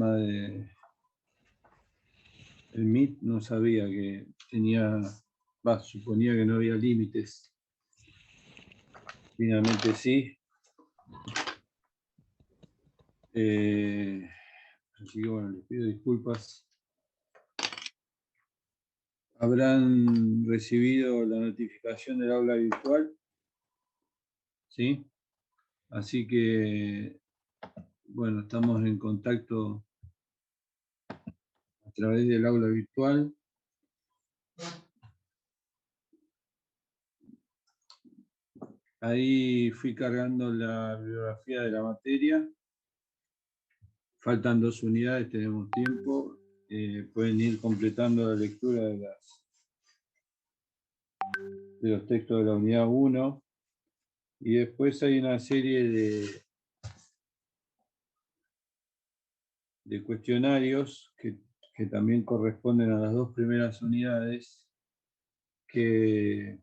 tema de el Meet, no sabía que tenía, suponía que no había límites. Finalmente sí. Así que bueno, les pido disculpas. Habrán recibido la notificación del aula virtual, ¿sí? Así que, bueno, estamos en contacto a través del aula virtual. Ahí fui cargando la bibliografía de la materia. Faltan 2 unidades, tenemos tiempo. Pueden ir completando la lectura de los textos de la unidad 1. Y después hay una serie de cuestionarios que también corresponden a las 2 primeras unidades, que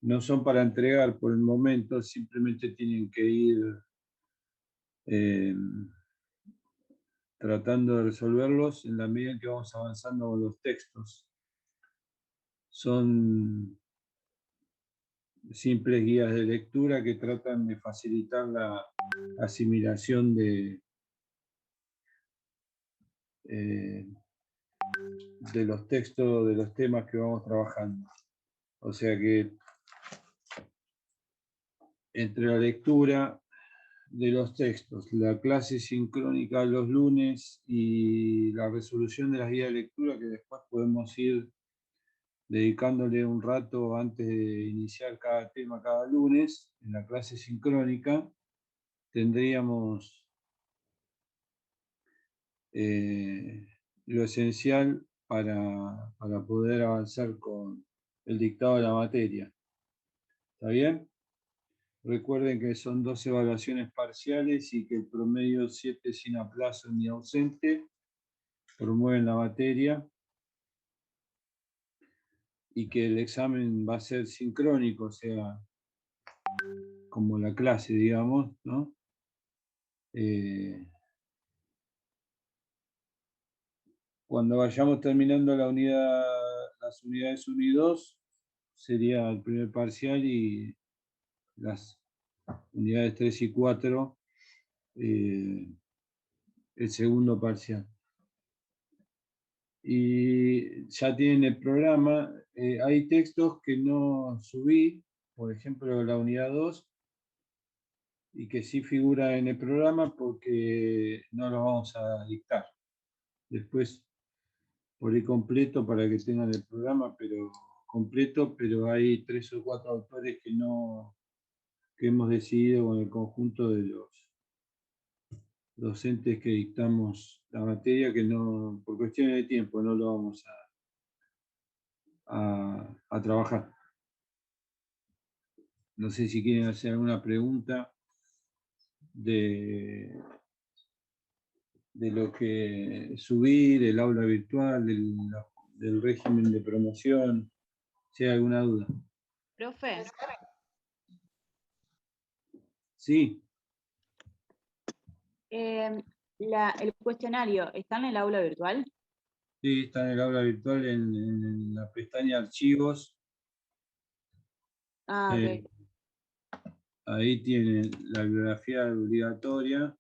no son para entregar por el momento, simplemente tienen que ir tratando de resolverlos en la medida en que vamos avanzando con los textos. Son simples guías de lectura que tratan de facilitar la asimilación de los textos, de los temas que vamos trabajando. O sea que entre la lectura de los textos, la clase sincrónica los lunes y la resolución de las guías de lectura, que después podemos ir dedicándole un rato antes de iniciar cada tema cada lunes, en la clase sincrónica, tendríamos lo esencial para poder avanzar con el dictado de la materia. ¿Está bien? Recuerden que son 2 evaluaciones parciales y que el promedio 7 sin aplazo ni ausente promueven la materia y que el examen va a ser sincrónico, o sea, como la clase, digamos, ¿no? Cuando vayamos terminando las unidades 1 y 2, sería el primer parcial, y las unidades 3 y 4, el segundo parcial. Y ya tienen el programa. Hay textos que no subí, por ejemplo la unidad 2, y que sí figura en el programa porque no los vamos a dictar. Después por ahí completo para que tengan el programa, pero completo, pero hay 3 o 4 autores que hemos decidido con el conjunto de los docentes que dictamos la materia, que no, por cuestiones de tiempo, no lo vamos a trabajar. No sé si quieren hacer alguna pregunta de lo que subí, del aula virtual, del régimen de promoción, si hay alguna duda. Profe. Sí. ¿El cuestionario está en el aula virtual? Sí, está en el aula virtual, en la pestaña Archivos. Ah, ok. Ahí tienen la bibliografía obligatoria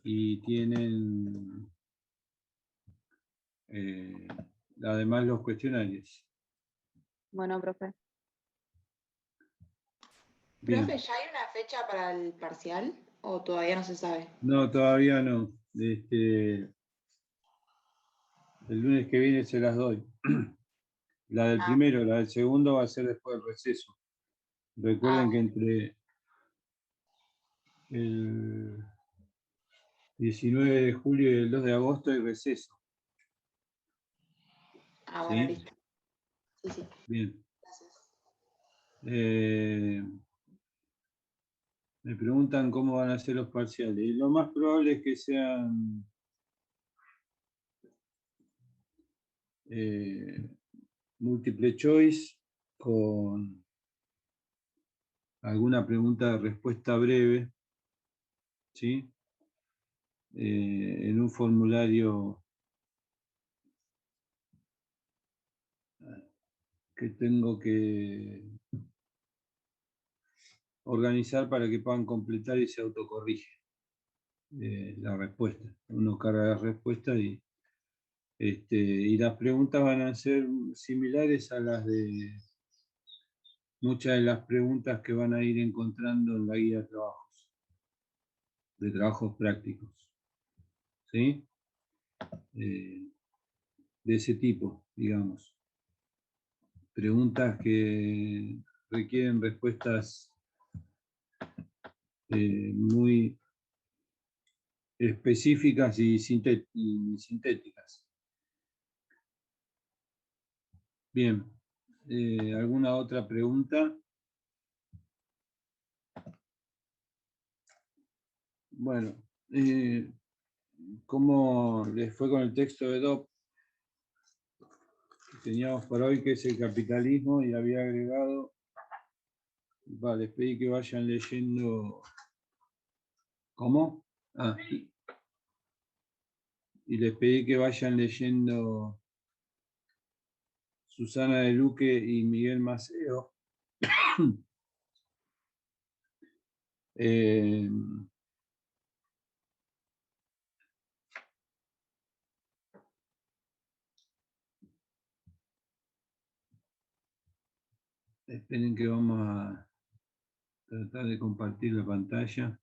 y tienen además los cuestionarios. Bueno, profe. Bien. Profe, ¿ya hay una fecha para el parcial o todavía no se sabe? No, todavía no. El lunes que viene se las doy. La del primero, la del segundo va a ser después del receso. Recuerden que entre el 19 de julio y el 2 de agosto hay receso. Bueno, ¿Sí? listo. Sí. Bien. Gracias. Me preguntan cómo van a ser los parciales. Y lo más probable es que sean múltiple choice con alguna pregunta de respuesta breve, ¿sí? en un formulario que tengo que organizar para que puedan completar y se autocorrige la respuesta. Uno carga la respuesta y las preguntas van a ser similares a las de muchas de las preguntas que van a ir encontrando en la guía de trabajos prácticos. ¿Sí? De ese tipo, digamos. Preguntas que requieren respuestas muy específicas y sintéticas. Bien, ¿alguna otra pregunta? Bueno, ¿cómo les fue con el texto de DOP que teníamos para hoy, que es el capitalismo? Y había agregado, les pedí que vayan leyendo. ¿Cómo? Ah, y les pedí que vayan leyendo Susana de Luque y Miguel Maceo. Esperen que vamos a tratar de compartir la pantalla.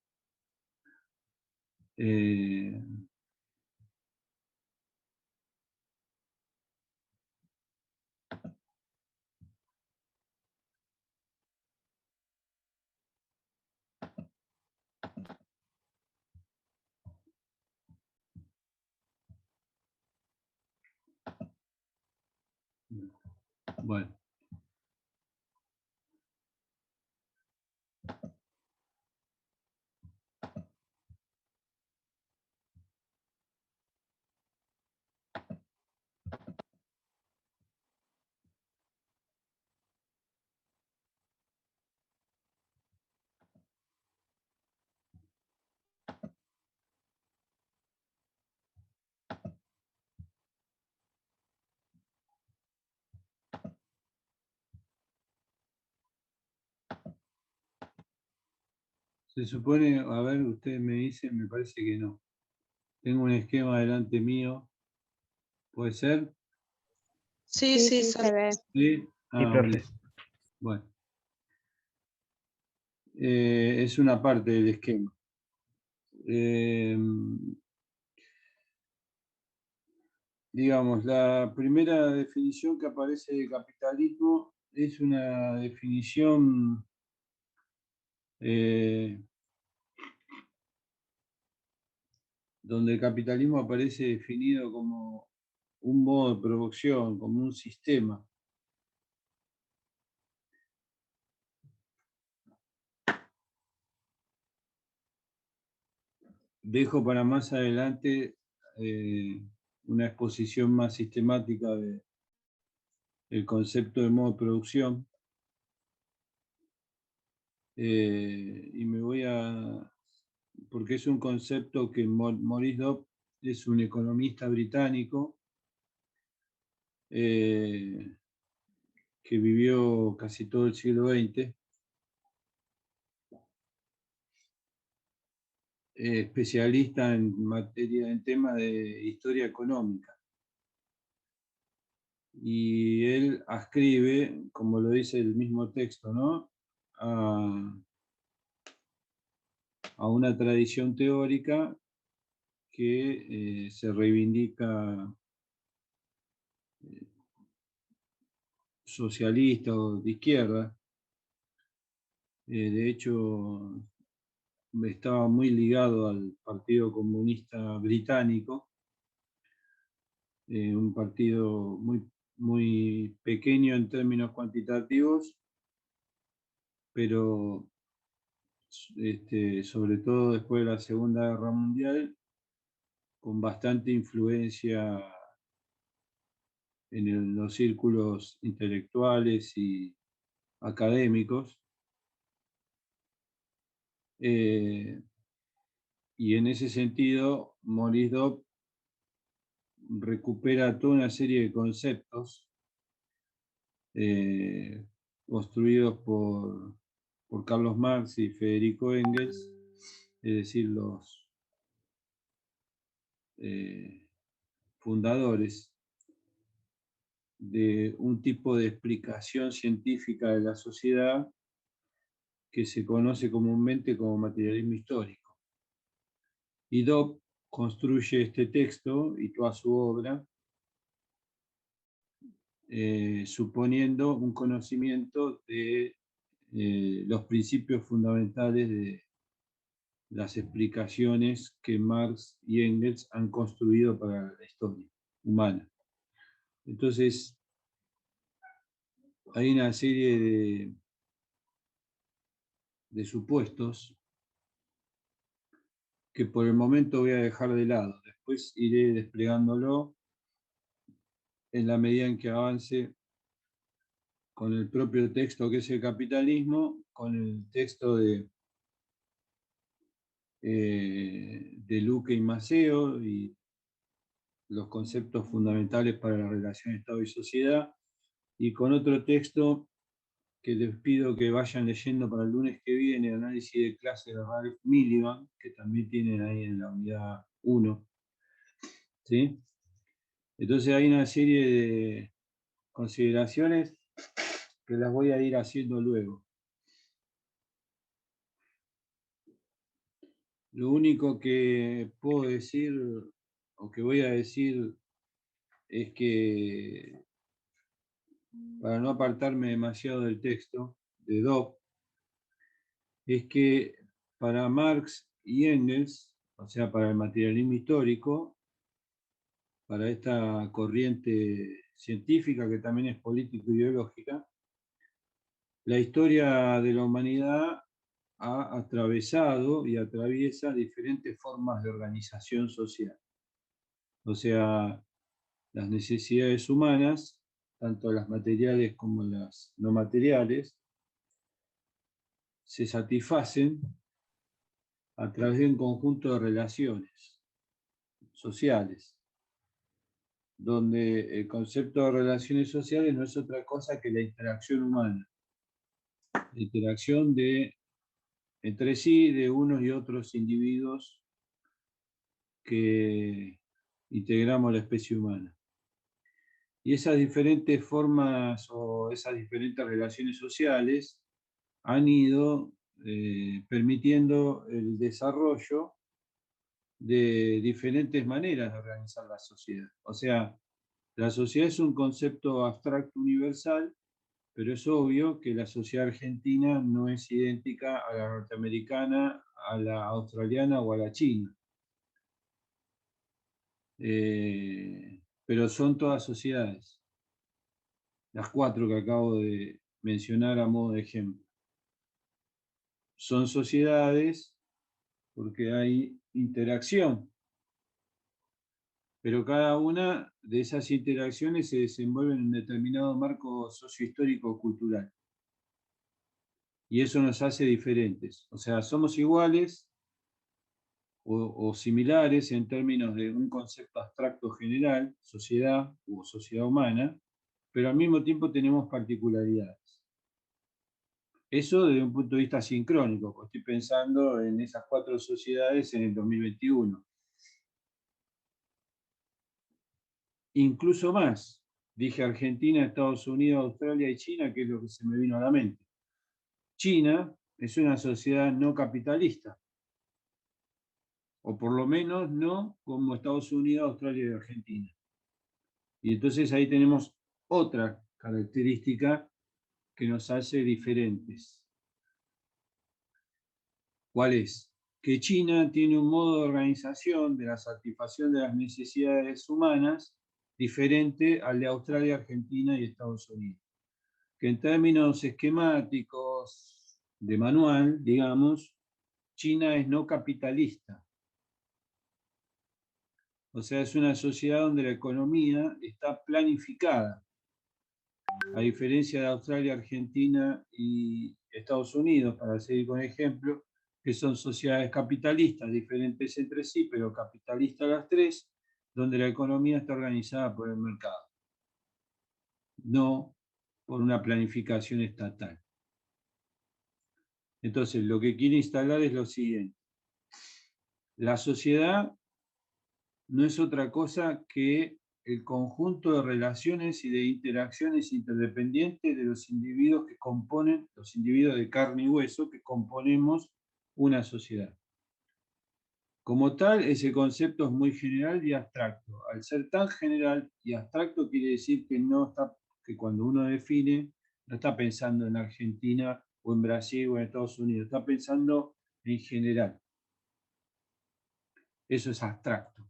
Bueno. Se supone, a ver, ustedes me dicen, me parece que no. Tengo un esquema delante mío. ¿Puede ser? Sí, Sí, sí, sí, se ve. Sí. Sí, profe. Bueno. Es una parte del esquema. Digamos, la primera definición que aparece de capitalismo es una definición donde el capitalismo aparece definido como un modo de producción, como un sistema. Dejo para más adelante una exposición más sistemática del concepto de modo de producción. Y me voy porque es un concepto que Maurice Dobb es un economista británico que vivió casi todo el siglo XX, especialista en materia, en temas de historia económica. Y él ascribe, como lo dice el mismo texto, ¿no?, a una tradición teórica que se reivindica socialista o de izquierda. De hecho, estaba muy ligado al Partido Comunista Británico, un partido muy pequeño en términos cuantitativos, pero sobre todo después de la Segunda Guerra Mundial, con bastante influencia en los círculos intelectuales y académicos. Y en ese sentido, Maurice Dobb recupera toda una serie de conceptos construidos por Carlos Marx y Federico Engels, es decir, los fundadores de un tipo de explicación científica de la sociedad que se conoce comúnmente como materialismo histórico. Y Dobb construye este texto y toda su obra suponiendo un conocimiento de los principios fundamentales de las explicaciones que Marx y Engels han construido para la historia humana. Entonces, hay una serie de supuestos que por el momento voy a dejar de lado. Después iré desplegándolo en la medida en que avance con el propio texto que es el capitalismo, con el texto de Luque y Maceo y los conceptos fundamentales para la relación Estado y sociedad, y con otro texto que les pido que vayan leyendo para el lunes que viene, análisis de clase de Ralph Miliband, que también tienen ahí en la unidad 1. ¿Sí? Entonces hay una serie de consideraciones que las voy a ir haciendo luego. Lo único que puedo decir, o que voy a decir, es que, para no apartarme demasiado del texto de Dobb, es que para Marx y Engels, o sea, para el materialismo histórico, para esta corriente científica que también es político-ideológica, la historia de la humanidad ha atravesado y atraviesa diferentes formas de organización social. O sea, las necesidades humanas, tanto las materiales como las no materiales, se satisfacen a través de un conjunto de relaciones sociales, donde el concepto de relaciones sociales no es otra cosa que la interacción humana, la interacción entre sí de unos y otros individuos que integramos la especie humana. Y esas diferentes formas o esas diferentes relaciones sociales han ido permitiendo el desarrollo de diferentes maneras de organizar la sociedad. O sea, la sociedad es un concepto abstracto universal, pero es obvio que la sociedad argentina no es idéntica a la norteamericana, a la australiana o a la china. Pero son todas sociedades, las 4 que acabo de mencionar a modo de ejemplo. Son sociedades porque hay interacción, pero cada una de esas interacciones se desenvuelve en un determinado marco sociohistórico-cultural. Y eso nos hace diferentes. O sea, somos iguales o similares en términos de un concepto abstracto general, sociedad o sociedad humana, pero al mismo tiempo tenemos particularidades. Eso desde un punto de vista sincrónico, porque estoy pensando en esas 4 sociedades en el 2021. Incluso más, dije Argentina, Estados Unidos, Australia y China, que es lo que se me vino a la mente. China es una sociedad no capitalista, o por lo menos no como Estados Unidos, Australia y Argentina. Y entonces ahí tenemos otra característica que nos hace diferentes. ¿Cuál es? Que China tiene un modo de organización de la satisfacción de las necesidades humanas diferente al de Australia, Argentina y Estados Unidos. Que en términos esquemáticos de manual, digamos, China es no capitalista. O sea, es una sociedad donde la economía está planificada. A diferencia de Australia, Argentina y Estados Unidos, para seguir con ejemplo, que son sociedades capitalistas, diferentes entre sí, pero capitalistas las tres, donde la economía está organizada por el mercado, no por una planificación estatal. Entonces, lo que quiere instalar es lo siguiente. La sociedad no es otra cosa que el conjunto de relaciones y de interacciones interdependientes de los individuos que componen, los individuos de carne y hueso que componemos una sociedad. Como tal, ese concepto es muy general y abstracto. Al ser tan general y abstracto quiere decir que, que cuando uno define, no está pensando en Argentina o en Brasil o en Estados Unidos, está pensando en general. Eso es abstracto.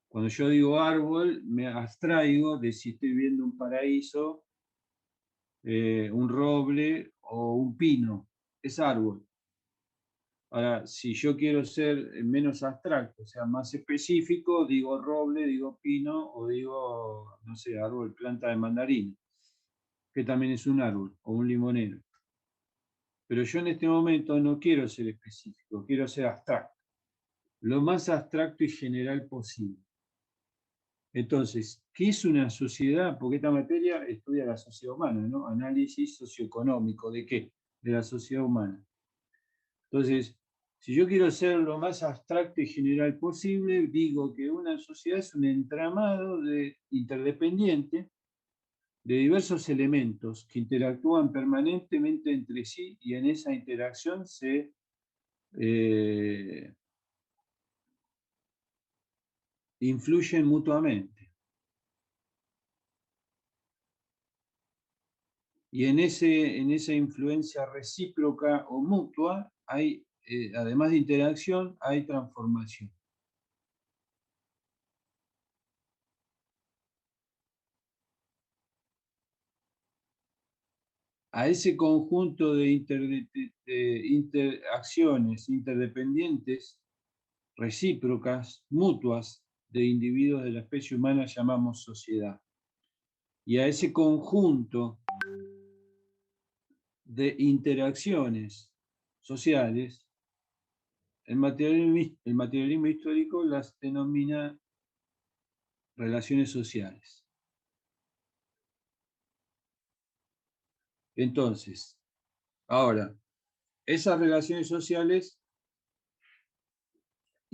Cuando yo digo árbol, me abstraigo de si estoy viendo un paraíso, un roble o un pino. Es árbol. Ahora, si yo quiero ser menos abstracto, o sea, más específico, digo roble, digo pino o digo, no sé, árbol, planta de mandarina, que también es un árbol o un limonero. Pero yo en este momento no quiero ser específico, quiero ser abstracto. Lo más abstracto y general posible. Entonces, ¿qué es una sociedad? Porque esta materia estudia la sociedad humana, ¿no? Análisis socioeconómico, ¿de qué? De la sociedad humana. Entonces, si yo quiero ser lo más abstracto y general posible, digo que una sociedad es un entramado interdependiente de diversos elementos que interactúan permanentemente entre sí y en esa interacción se influyen mutuamente. Y en esa influencia recíproca o mutua hay, además de interacción, hay transformación. A ese conjunto de interacciones interdependientes, recíprocas, mutuas, de individuos de la especie humana llamamos sociedad. Y a ese conjunto de interacciones sociales, el materialismo histórico las denomina relaciones sociales. Entonces, ahora, esas relaciones sociales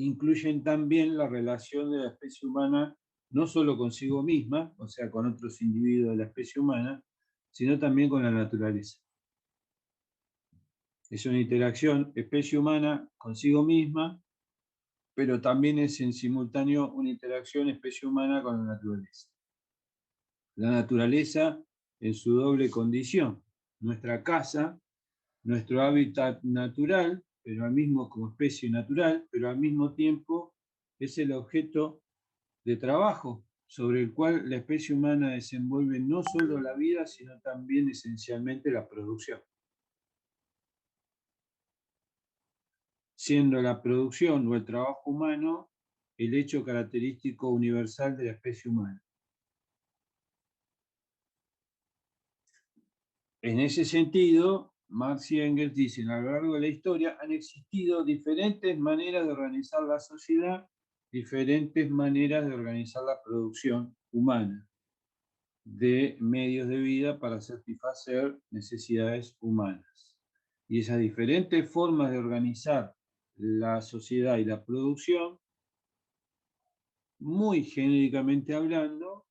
incluyen también la relación de la especie humana no solo consigo misma, o sea, con otros individuos de la especie humana, sino también con la naturaleza. Es una interacción especie humana consigo misma, pero también es en simultáneo una interacción especie humana con la naturaleza. La naturaleza en su doble condición, nuestra casa, nuestro hábitat natural, pero al mismo como especie natural, pero al mismo tiempo es el objeto de trabajo sobre el cual la especie humana desenvuelve no solo la vida, sino también esencialmente la producción. Siendo la producción o el trabajo humano el hecho característico universal de la especie humana. En ese sentido, Marx y Engels dicen, a lo largo de la historia han existido diferentes maneras de organizar la sociedad, diferentes maneras de organizar la producción humana de medios de vida para satisfacer necesidades humanas. Y esas diferentes formas de organizar la sociedad y la producción, muy genéricamente hablando,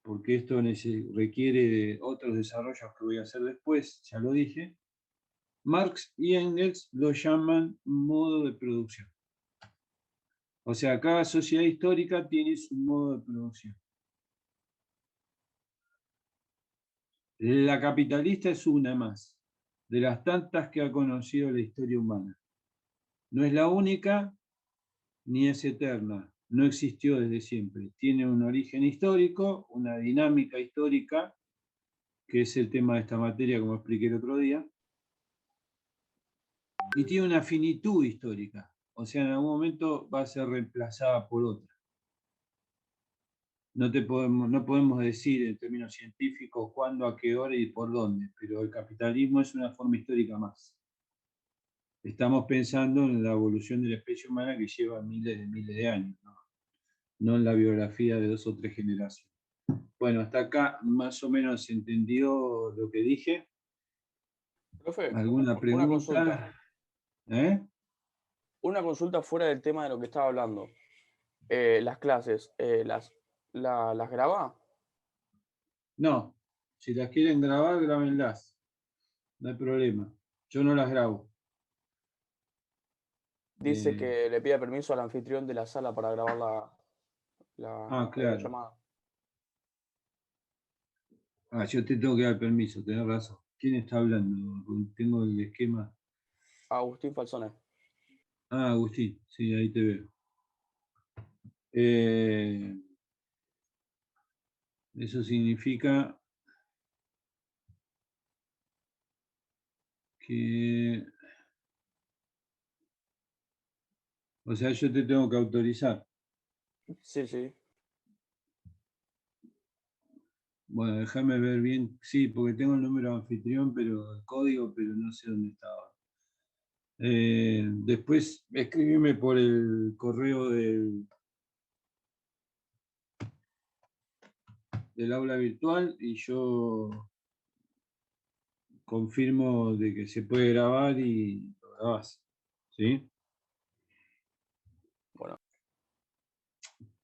porque esto requiere de otros desarrollos que voy a hacer después, ya lo dije, Marx y Engels lo llaman modo de producción. O sea, cada sociedad histórica tiene su modo de producción. La capitalista es una más, de las tantas que ha conocido la historia humana. No es la única, ni es eterna, no existió desde siempre. Tiene un origen histórico, una dinámica histórica, que es el tema de esta materia, como expliqué el otro día, y tiene una finitud histórica, o sea, en algún momento va a ser reemplazada por otra. No podemos decir en términos científicos cuándo, a qué hora y por dónde, pero el capitalismo es una forma histórica más. estamos pensando en la evolución de la especie humana que lleva miles de años, no en la biografía de 2 o 3 generaciones. Bueno, hasta acá más o menos se entendió lo que dije. Profe, ¿Alguna una consulta. pregunta? ¿Eh? Una consulta fuera del tema de lo que estaba hablando. Las clases, ¿las graba? No, si las quieren grabar, grábenlas. No hay problema. Yo no las grabo. Dice que le pida permiso al anfitrión de la sala para grabar la Claro. llamada. Yo te tengo que dar permiso, tenés razón. ¿Quién está hablando? Tengo el esquema. Agustín Falsone. Agustín, sí, ahí te veo. Eso significa que, o sea, yo te tengo que autorizar. Sí, sí. Bueno, déjame ver bien. Sí, porque tengo el número de anfitrión, pero el código, pero no sé dónde estaba. Después escríbeme por el correo del aula virtual y yo confirmo de que se puede grabar y lo grabás. ¿Sí? Bueno.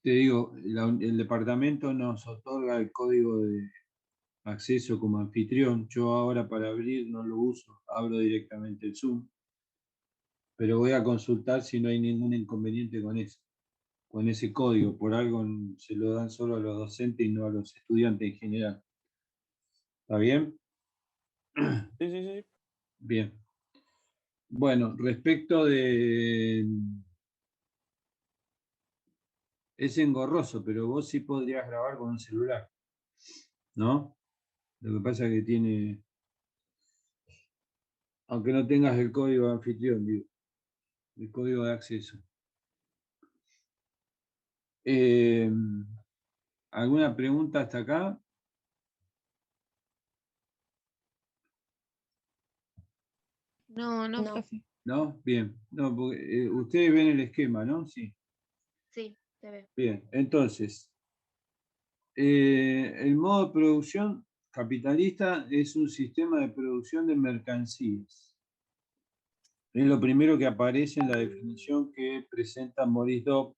Te digo, el departamento nos otorga el código de acceso como anfitrión. Yo ahora para abrir no lo uso, abro directamente el Zoom, pero voy a consultar si no hay ningún inconveniente con eso, con ese código. Por algo se lo dan solo a los docentes y no a los estudiantes en general. ¿Está bien? Sí, sí, sí. Bien. Bueno, respecto de... Es engorroso, pero vos sí podrías grabar con un celular, ¿no? Lo que pasa es que tiene... Aunque no tengas el código de anfitrión, digo, el código de acceso. ¿Alguna pregunta hasta acá? No, no, profe. ¿No? Bien. No, porque, ustedes ven el esquema, ¿no? Sí. Sí, te veo. Bien. Entonces, el modo de producción capitalista es un sistema de producción de mercancías. Es lo primero que aparece en la definición que presenta Maurice Dobb.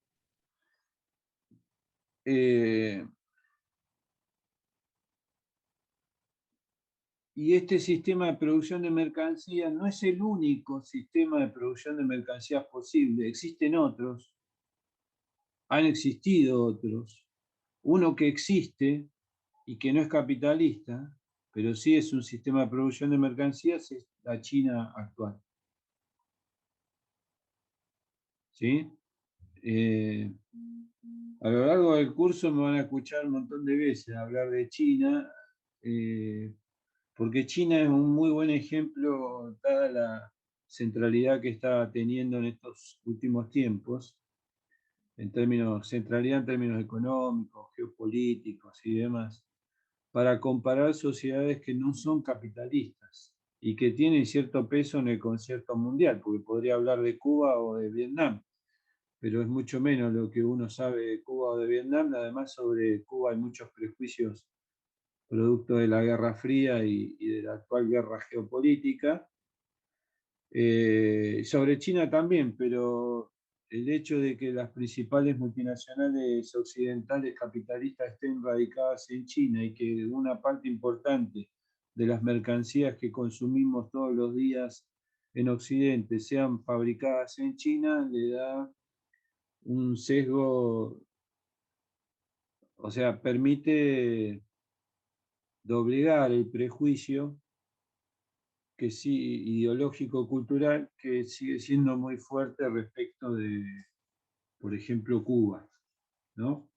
Y este sistema de producción de mercancías no es el único sistema de producción de mercancías posible. Existen otros, han existido otros. Uno que existe y que no es capitalista, pero sí es un sistema de producción de mercancías, es la China actual. ¿Sí? A lo largo del curso me van a escuchar un montón de veces hablar de China, porque China es un muy buen ejemplo, dada la centralidad que está teniendo en estos últimos tiempos, centralidad en términos económicos, geopolíticos y demás, para comparar sociedades que no son capitalistas y que tienen cierto peso en el concierto mundial, porque podría hablar de Cuba o de Vietnam, pero es mucho menos lo que uno sabe de Cuba o de Vietnam. Además, sobre Cuba hay muchos prejuicios producto de la Guerra Fría y de la actual guerra geopolítica. Sobre China también, pero el hecho de que las principales multinacionales occidentales capitalistas estén radicadas en China y que una parte importante de las mercancías que consumimos todos los días en Occidente sean fabricadas en China, le da un sesgo, o sea, permite doblegar el prejuicio que sí, ideológico-cultural, que sigue siendo muy fuerte respecto de, por ejemplo, Cuba, ¿no?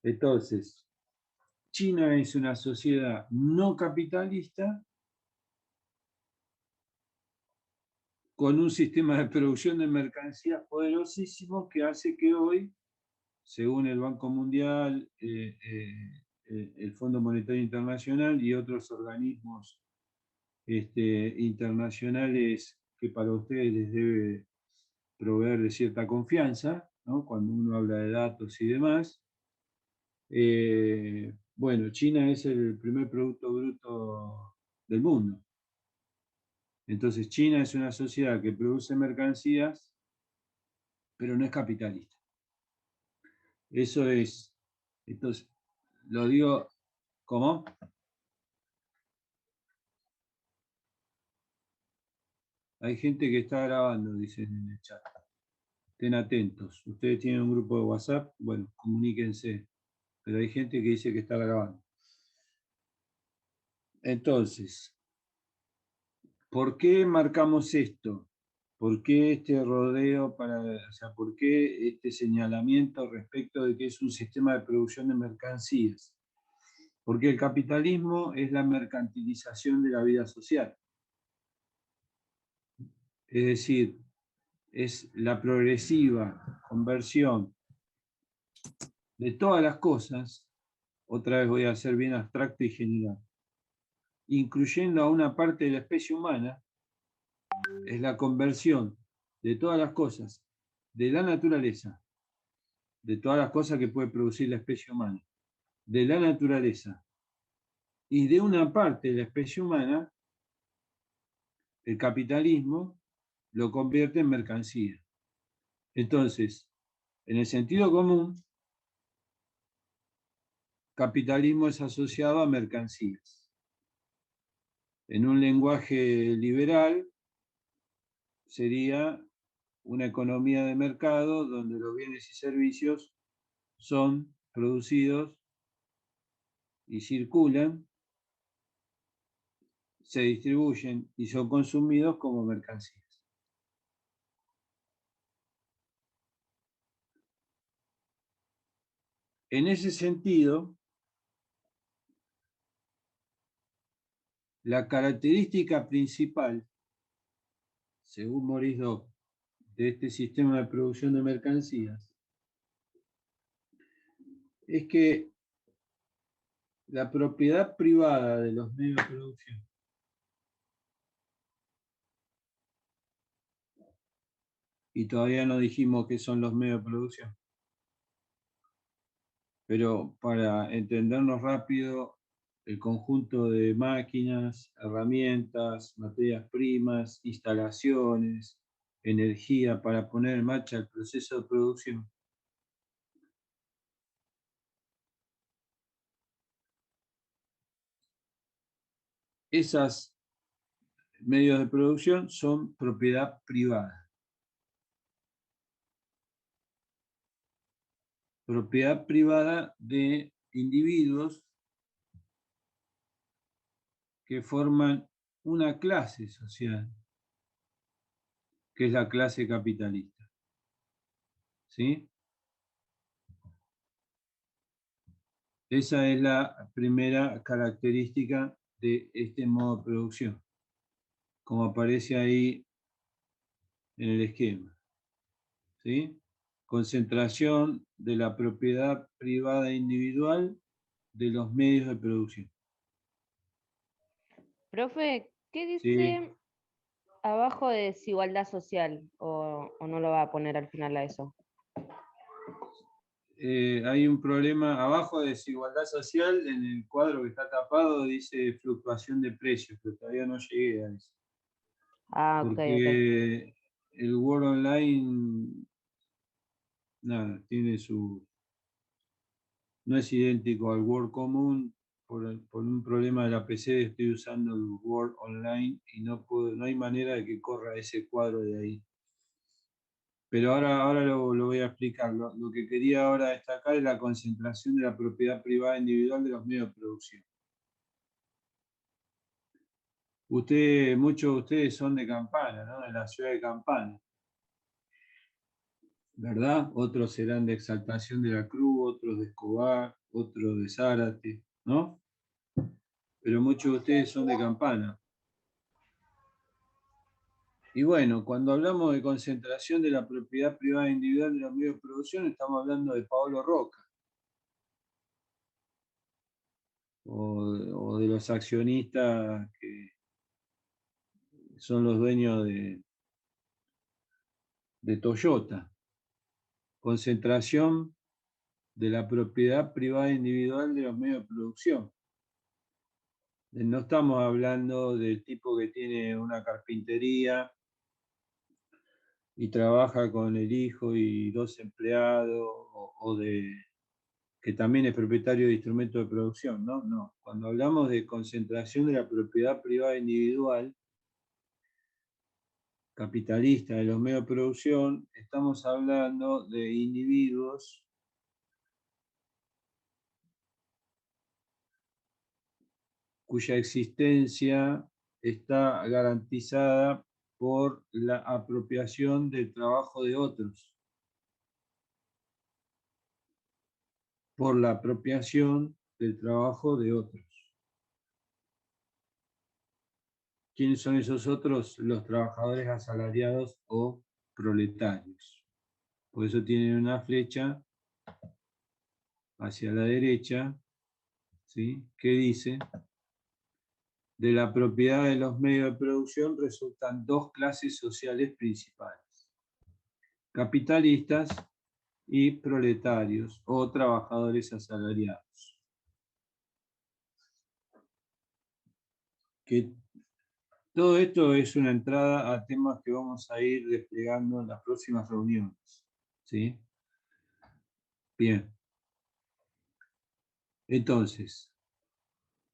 Entonces, China es una sociedad no capitalista con un sistema de producción de mercancías poderosísimo que hace que hoy, según el Banco Mundial, el Fondo Monetario Internacional y otros organismos internacionales que para ustedes les debe proveer de cierta confianza, ¿no? Cuando uno habla de datos y demás. Bueno, China es el primer Producto Bruto del mundo. Entonces, China es una sociedad que produce mercancías, pero no es capitalista. Eso es, entonces, lo digo, ¿cómo? Hay gente que está grabando, dicen en el chat. Estén atentos. Ustedes tienen un grupo de WhatsApp, bueno, comuníquense. Pero hay gente que dice que está grabando. Entonces, ¿por qué marcamos esto? ¿Por qué este rodeo o sea, por qué este señalamiento respecto de que es un sistema de producción de mercancías? Porque el capitalismo es la mercantilización de la vida social. Es decir, es la progresiva conversión de todas las cosas, otra vez voy a ser bien abstracto y general, incluyendo a una parte de la especie humana, es la conversión de todas las cosas, de la naturaleza, de todas las cosas que puede producir la especie humana, de la naturaleza y de una parte de la especie humana, el capitalismo lo convierte en mercancía. Entonces, en el sentido común, capitalismo es asociado a mercancías. En un lenguaje liberal sería una economía de mercado donde los bienes y servicios son producidos y circulan, se distribuyen y son consumidos como mercancías. En ese sentido, la característica principal, según Maurice Dobb, de este sistema de producción de mercancías, es que la propiedad privada de los medios de producción y todavía no dijimos qué son los medios de producción, pero para entendernos rápido, el conjunto de máquinas, herramientas, materias primas, instalaciones, energía para poner en marcha el proceso de producción. Esos medios de producción son propiedad privada. Propiedad privada de individuos que forman una clase social, que es la clase capitalista. ¿Sí? Esa es la primera característica de este modo de producción, como aparece ahí en el esquema. ¿Sí? Concentración de la propiedad privada individual de los medios de producción. Profe, ¿qué ¿Sí? dice abajo de desigualdad social? ¿O no lo va a poner al final a eso? Hay un problema abajo de desigualdad social, en el cuadro que está tapado dice fluctuación de precios, pero todavía no llegué a eso. Ah, ok, ok. Porque el Word Online, nada, tiene su... no es idéntico al Word común, por un problema de la PC estoy usando el Word Online y no hay manera de que corra ese cuadro de ahí. Pero ahora lo voy a explicar. Lo que quería ahora destacar es la concentración de la propiedad privada individual de los medios de producción. Muchos de ustedes son de Campana, ¿no? De la ciudad de Campana, ¿verdad? Otros serán de Exaltación de la Cruz, otros de Escobar, otros de Zárate, ¿no? Pero muchos de ustedes son de Campana. Y bueno, cuando hablamos de concentración de la propiedad privada individual de los medios de producción, estamos hablando de Paolo Roca, o de los accionistas que son los dueños de Toyota. Concentración de la propiedad privada individual de los medios de producción. No estamos hablando del tipo que tiene una carpintería y trabaja con el hijo y 2 empleados, o de que también es propietario de instrumentos de producción, ¿no? No. Cuando hablamos de concentración de la propiedad privada individual, capitalista de los medios de producción, estamos hablando de individuos cuya existencia está garantizada por la apropiación del trabajo de otros, por la apropiación del trabajo de otros. ¿Quiénes son esos otros? Los trabajadores asalariados o proletarios. Por eso tienen una flecha hacia la derecha, ¿sí? Que dice: de la propiedad de los medios de producción resultan 2 clases sociales principales: capitalistas y proletarios o trabajadores asalariados. Que todo esto es una entrada a temas que vamos a ir desplegando en las próximas reuniones, ¿sí? Bien. Entonces,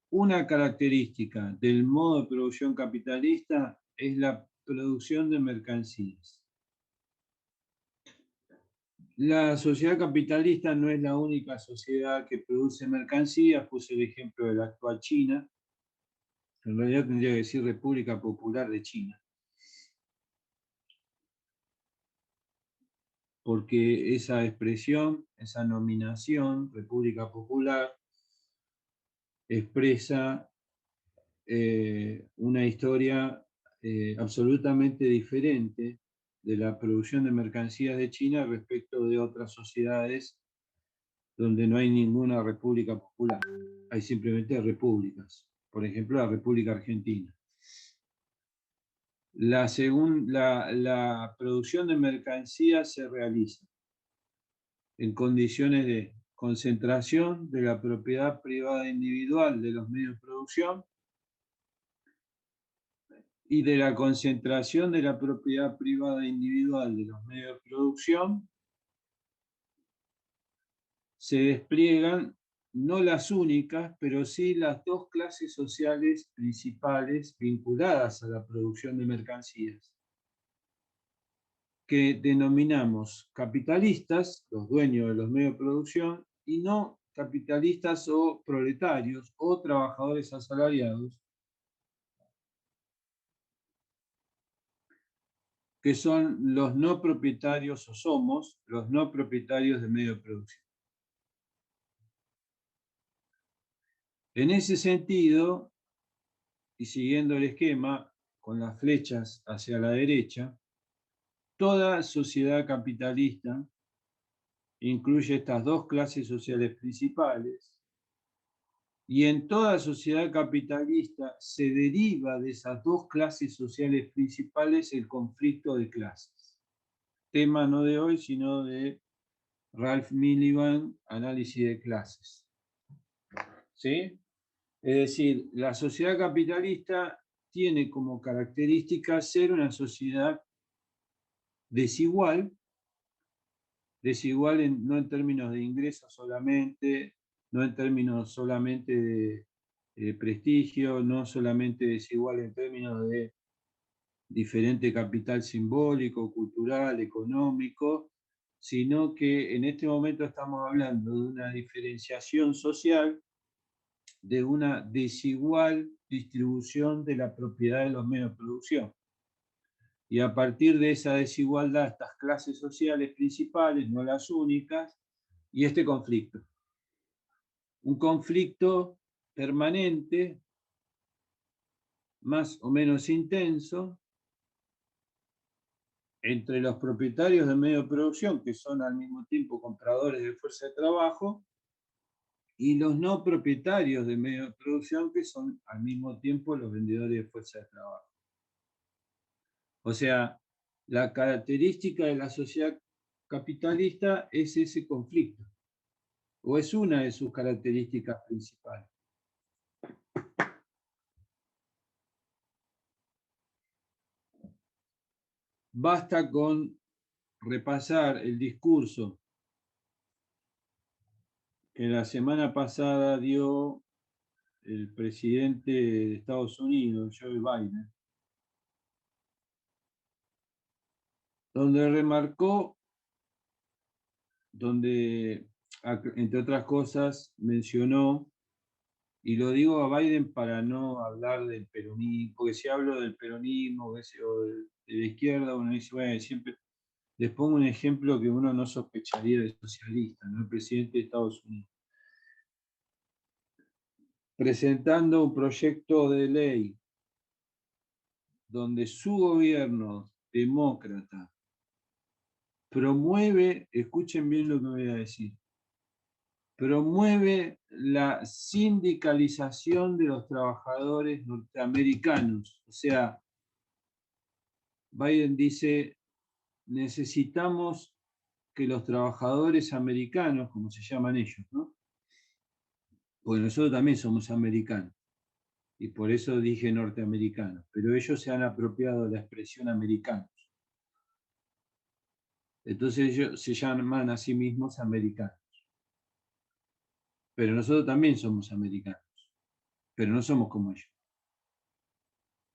una característica del modo de producción capitalista es la producción de mercancías. La sociedad capitalista no es la única sociedad que produce mercancías. Puse el ejemplo de la actual China. En realidad tendría que decir República Popular de China, porque esa expresión, esa nominación, República Popular, expresa una historia absolutamente diferente de la producción de mercancías de China respecto de otras sociedades donde no hay ninguna república popular, hay simplemente repúblicas. Por ejemplo, la República Argentina. La producción de mercancías se realiza en condiciones de concentración de la propiedad privada individual de los medios de producción y de la concentración de la propiedad privada individual de los medios de producción se despliegan no las únicas, pero sí las 2 clases sociales principales vinculadas a la producción de mercancías, que denominamos capitalistas, los dueños de los medios de producción, y no capitalistas o proletarios o trabajadores asalariados, que son los no propietarios, o somos los no propietarios de medios de producción. En ese sentido, y siguiendo el esquema con las flechas hacia la derecha, toda sociedad capitalista incluye estas 2 clases sociales principales, y en toda sociedad capitalista se deriva de esas 2 clases sociales principales el conflicto de clases. Tema no de hoy, sino de Ralph Miliband, Análisis de clases. ¿Sí? Es decir, la sociedad capitalista tiene como característica ser una sociedad desigual, no en términos de ingresos solamente, no en términos solamente de prestigio, no solamente desigual en términos de diferente capital simbólico, cultural, económico, sino que en este momento estamos hablando de una diferenciación social, de una desigual distribución de la propiedad de los medios de producción. Y a partir de esa desigualdad, estas clases sociales principales, no las únicas, y este conflicto. Un conflicto permanente, más o menos intenso, entre los propietarios de medios de producción, que son al mismo tiempo compradores de fuerza de trabajo, y los no propietarios de medios de producción, que son al mismo tiempo los vendedores de fuerza de trabajo. O sea, la característica de la sociedad capitalista es ese conflicto, o es una de sus características principales. Basta con repasar el discurso que la semana pasada dio el presidente de Estados Unidos, Joe Biden, donde remarcó, donde, entre otras cosas, mencionó, y lo digo a Biden para no hablar del peronismo, porque si hablo del peronismo o de la izquierda, uno dice, bueno, siempre les pongo un ejemplo que uno no sospecharía de socialista, ¿no? El presidente de Estados Unidos, presentando un proyecto de ley donde su gobierno demócrata promueve, escuchen bien lo que voy a decir, promueve la sindicalización de los trabajadores norteamericanos. O sea, Biden dice, necesitamos que los trabajadores americanos, como se llaman ellos, ¿no? Porque nosotros también somos americanos, y por eso dije norteamericanos, pero ellos se han apropiado de la expresión americanos. Entonces ellos se llaman a sí mismos americanos. Pero nosotros también somos americanos, pero no somos como ellos.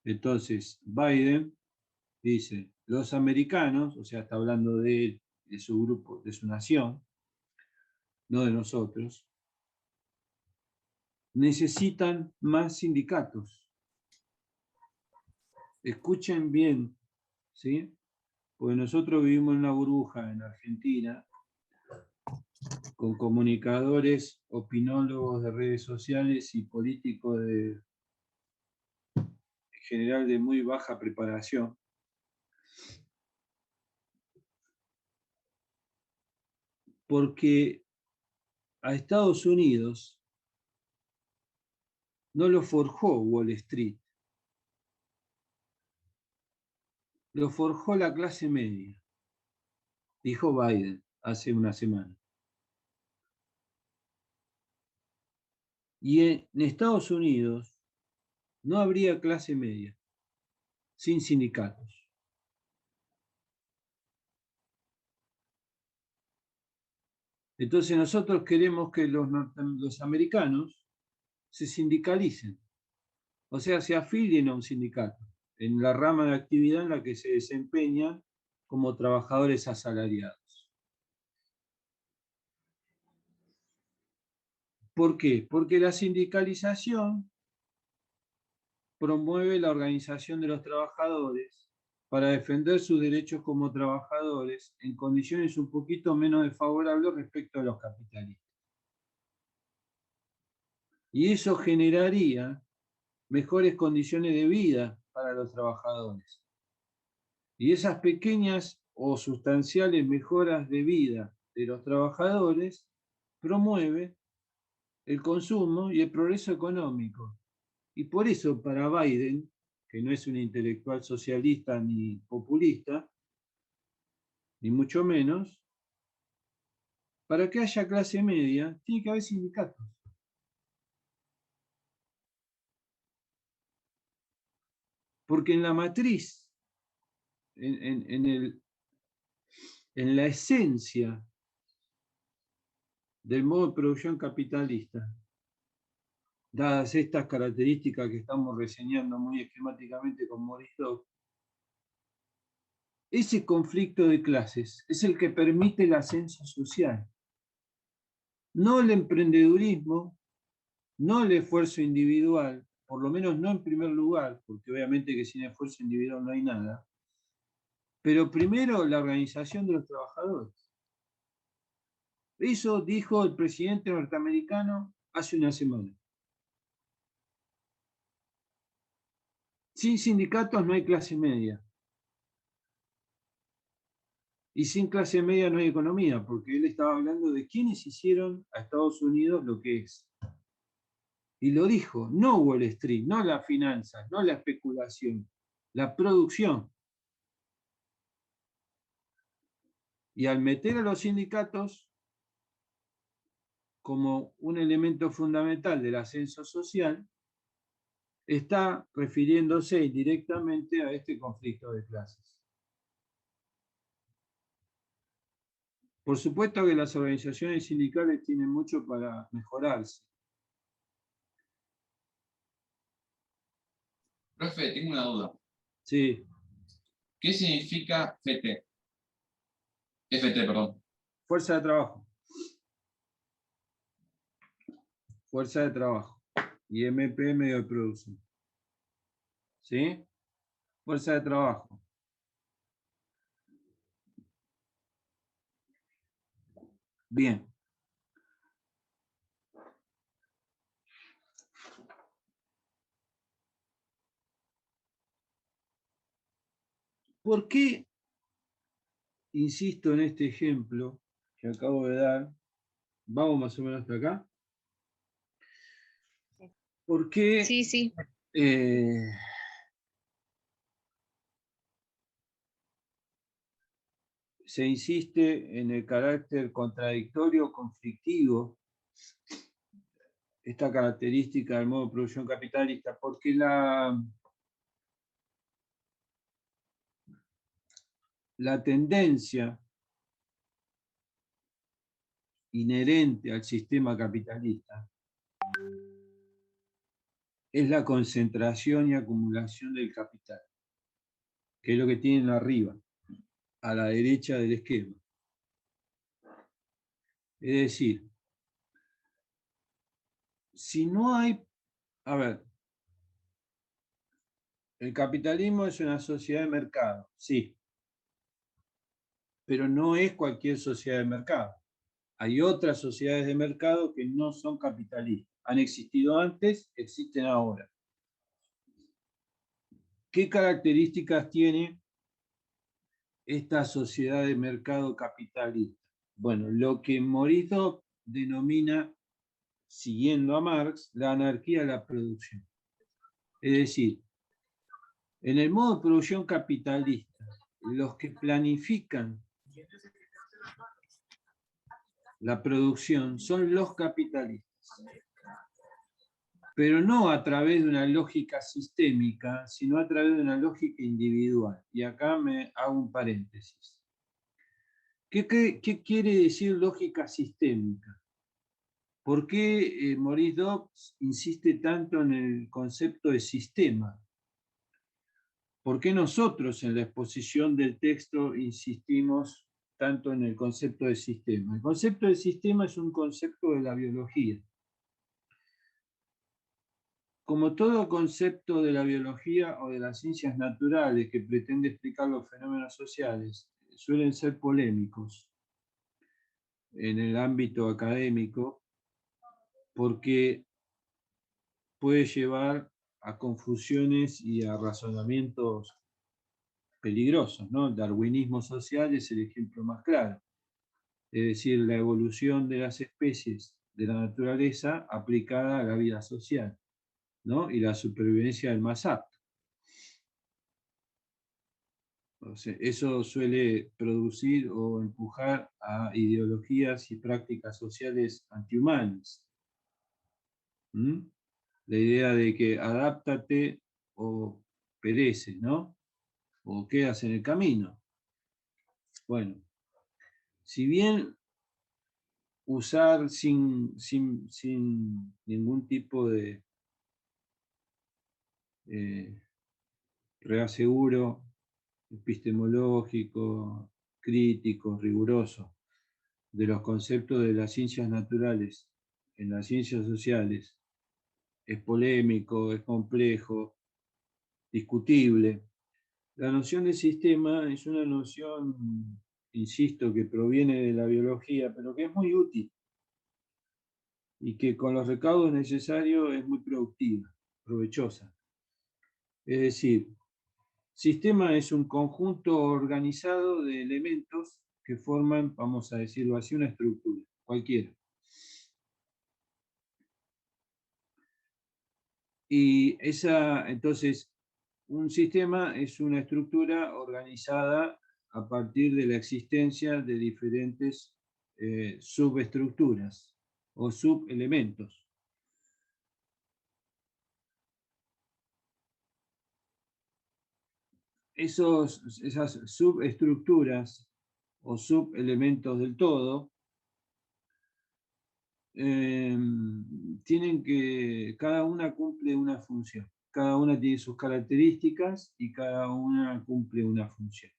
Entonces, Biden dice, los americanos, o sea, está hablando de él, de su grupo, de su nación, no de nosotros, necesitan más sindicatos. Escuchen bien, ¿sí? Porque nosotros vivimos en una burbuja en Argentina, con comunicadores, opinólogos de redes sociales y políticos en general de muy baja preparación. Porque a Estados Unidos no lo forjó Wall Street, lo forjó la clase media, dijo Biden hace una semana. Y en Estados Unidos no habría clase media sin sindicatos. Entonces nosotros queremos que los americanos se sindicalicen, o sea, se afilien a un sindicato, en la rama de actividad en la que se desempeñan como trabajadores asalariados. ¿Por qué? Porque la sindicalización promueve la organización de los trabajadores para defender sus derechos como trabajadores en condiciones un poquito menos desfavorables respecto a los capitalistas. Y eso generaría mejores condiciones de vida para los trabajadores. Y esas pequeñas o sustanciales mejoras de vida de los trabajadores promueve el consumo y el progreso económico. Y por eso para Biden, que no es un intelectual socialista ni populista, ni mucho menos, para que haya clase media, tiene que haber sindicatos. Porque en la matriz, en la esencia del modo de producción capitalista, dadas estas características que estamos reseñando muy esquemáticamente con Maurice Dobb, ese conflicto de clases es el que permite el ascenso social. No el emprendedurismo, no el esfuerzo individual, por lo menos no en primer lugar, porque obviamente que sin esfuerzo individual no hay nada, pero primero la organización de los trabajadores. Eso dijo el presidente norteamericano hace una semana. Sin sindicatos no hay clase media. Y sin clase media no hay economía, porque él estaba hablando de quiénes hicieron a Estados Unidos lo que es. Y lo dijo, no Wall Street, no las finanzas, no la especulación, la producción. Y al meter a los sindicatos como un elemento fundamental del ascenso social, está refiriéndose directamente a este conflicto de clases. Por supuesto que las organizaciones sindicales tienen mucho para mejorarse. Profe, tengo una duda. Sí, ¿Qué significa FT? FT, perdón. fuerza de trabajo. Fuerza de trabajo. Y MP, medio de producción. ¿Sí? Fuerza de trabajo. Bien. ¿Por qué insisto en este ejemplo que acabo de dar? Vamos más o menos hasta acá. ¿Por qué Sí, sí. se insiste en el carácter contradictorio, conflictivo, esta característica del modo de producción capitalista? Porque la tendencia inherente al sistema capitalista es la concentración y acumulación del capital, que es lo que tienen arriba, a la derecha del esquema. Es decir, si no hay, a ver, el capitalismo es una sociedad de mercado, sí, pero no es cualquier sociedad de mercado. Hay otras sociedades de mercado que no son capitalistas. Han existido antes, existen ahora. ¿Qué características tiene esta sociedad de mercado capitalista? Bueno, lo que Morizot denomina, siguiendo a Marx, la anarquía de la producción. Es decir, en el modo de producción capitalista, los que planifican la producción son los capitalistas, pero no a través de una lógica sistémica, sino a través de una lógica individual. Y acá me hago un paréntesis. ¿Qué quiere decir lógica sistémica? ¿Por qué Maurice Dobbs insiste tanto en el concepto de sistema? ¿Por qué nosotros en la exposición del texto insistimos tanto en el concepto de sistema? El concepto de sistema es un concepto de la biología. Como todo concepto de la biología o de las ciencias naturales que pretende explicar los fenómenos sociales, suelen ser polémicos en el ámbito académico porque puede llevar a confusiones y a razonamientos peligrosos, ¿no? El darwinismo social es el ejemplo más claro. Es decir, la evolución de las especies de la naturaleza aplicada a la vida social, ¿no? Y la supervivencia del más apto. O sea, eso suele producir o empujar a ideologías y prácticas sociales antihumanas. ¿Mm? La idea de que adáptate o pereces, ¿no? O quedas en el camino. Bueno, si bien usar sin ningún tipo de reaseguro epistemológico, crítico, riguroso, de los conceptos de las ciencias naturales en las ciencias sociales, es polémico, es complejo, discutible. La noción de sistema es una noción, insisto, que proviene de la biología, pero que es muy útil y que con los recaudos necesarios es muy productiva, provechosa. Es decir, sistema es un conjunto organizado de elementos que forman, vamos a decirlo así, una estructura, cualquiera. Y entonces, un sistema es una estructura organizada a partir de la existencia de diferentes subestructuras o subelementos. Esas subestructuras o subelementos del todo tienen que, cada una cumple una función. Cada una tiene sus características y cada una cumple una función.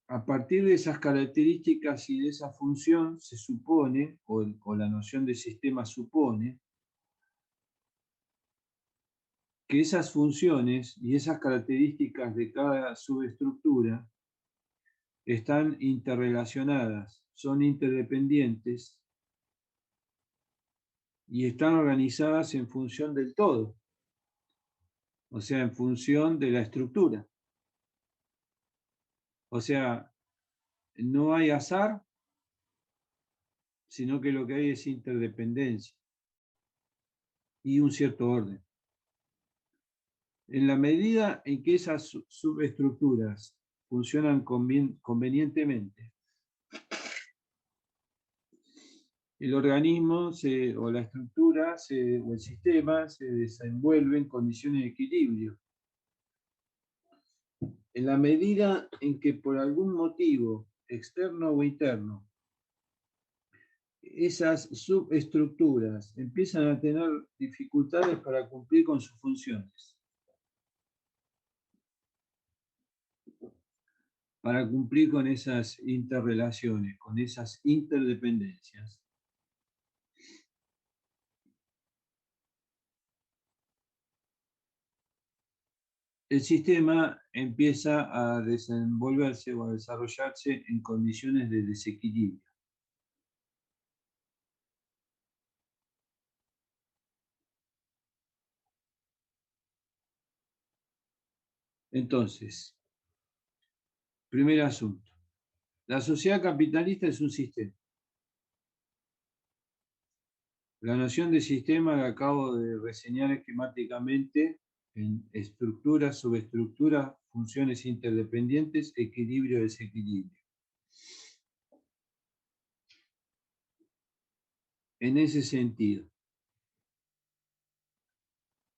A partir de esas características y de esa función se supone, o la noción de sistema supone, que esas funciones y esas características de cada subestructura están interrelacionadas, son interdependientes y están organizadas en función del todo, o sea, en función de la estructura. O sea, no hay azar, sino que lo que hay es interdependencia y un cierto orden. En la medida en que esas subestructuras funcionan convenientemente, el organismo o la estructura o el sistema se desenvuelve en condiciones de equilibrio. En la medida en que por algún motivo, externo o interno, esas subestructuras empiezan a tener dificultades para cumplir con sus funciones, para cumplir con esas interrelaciones, con esas interdependencias, el sistema empieza a desenvolverse o a desarrollarse en condiciones de desequilibrio. Entonces, primer asunto. La sociedad capitalista es un sistema. La noción de sistema la acabo de reseñar esquemáticamente en estructura, subestructura, funciones interdependientes, equilibrio, desequilibrio. En ese sentido,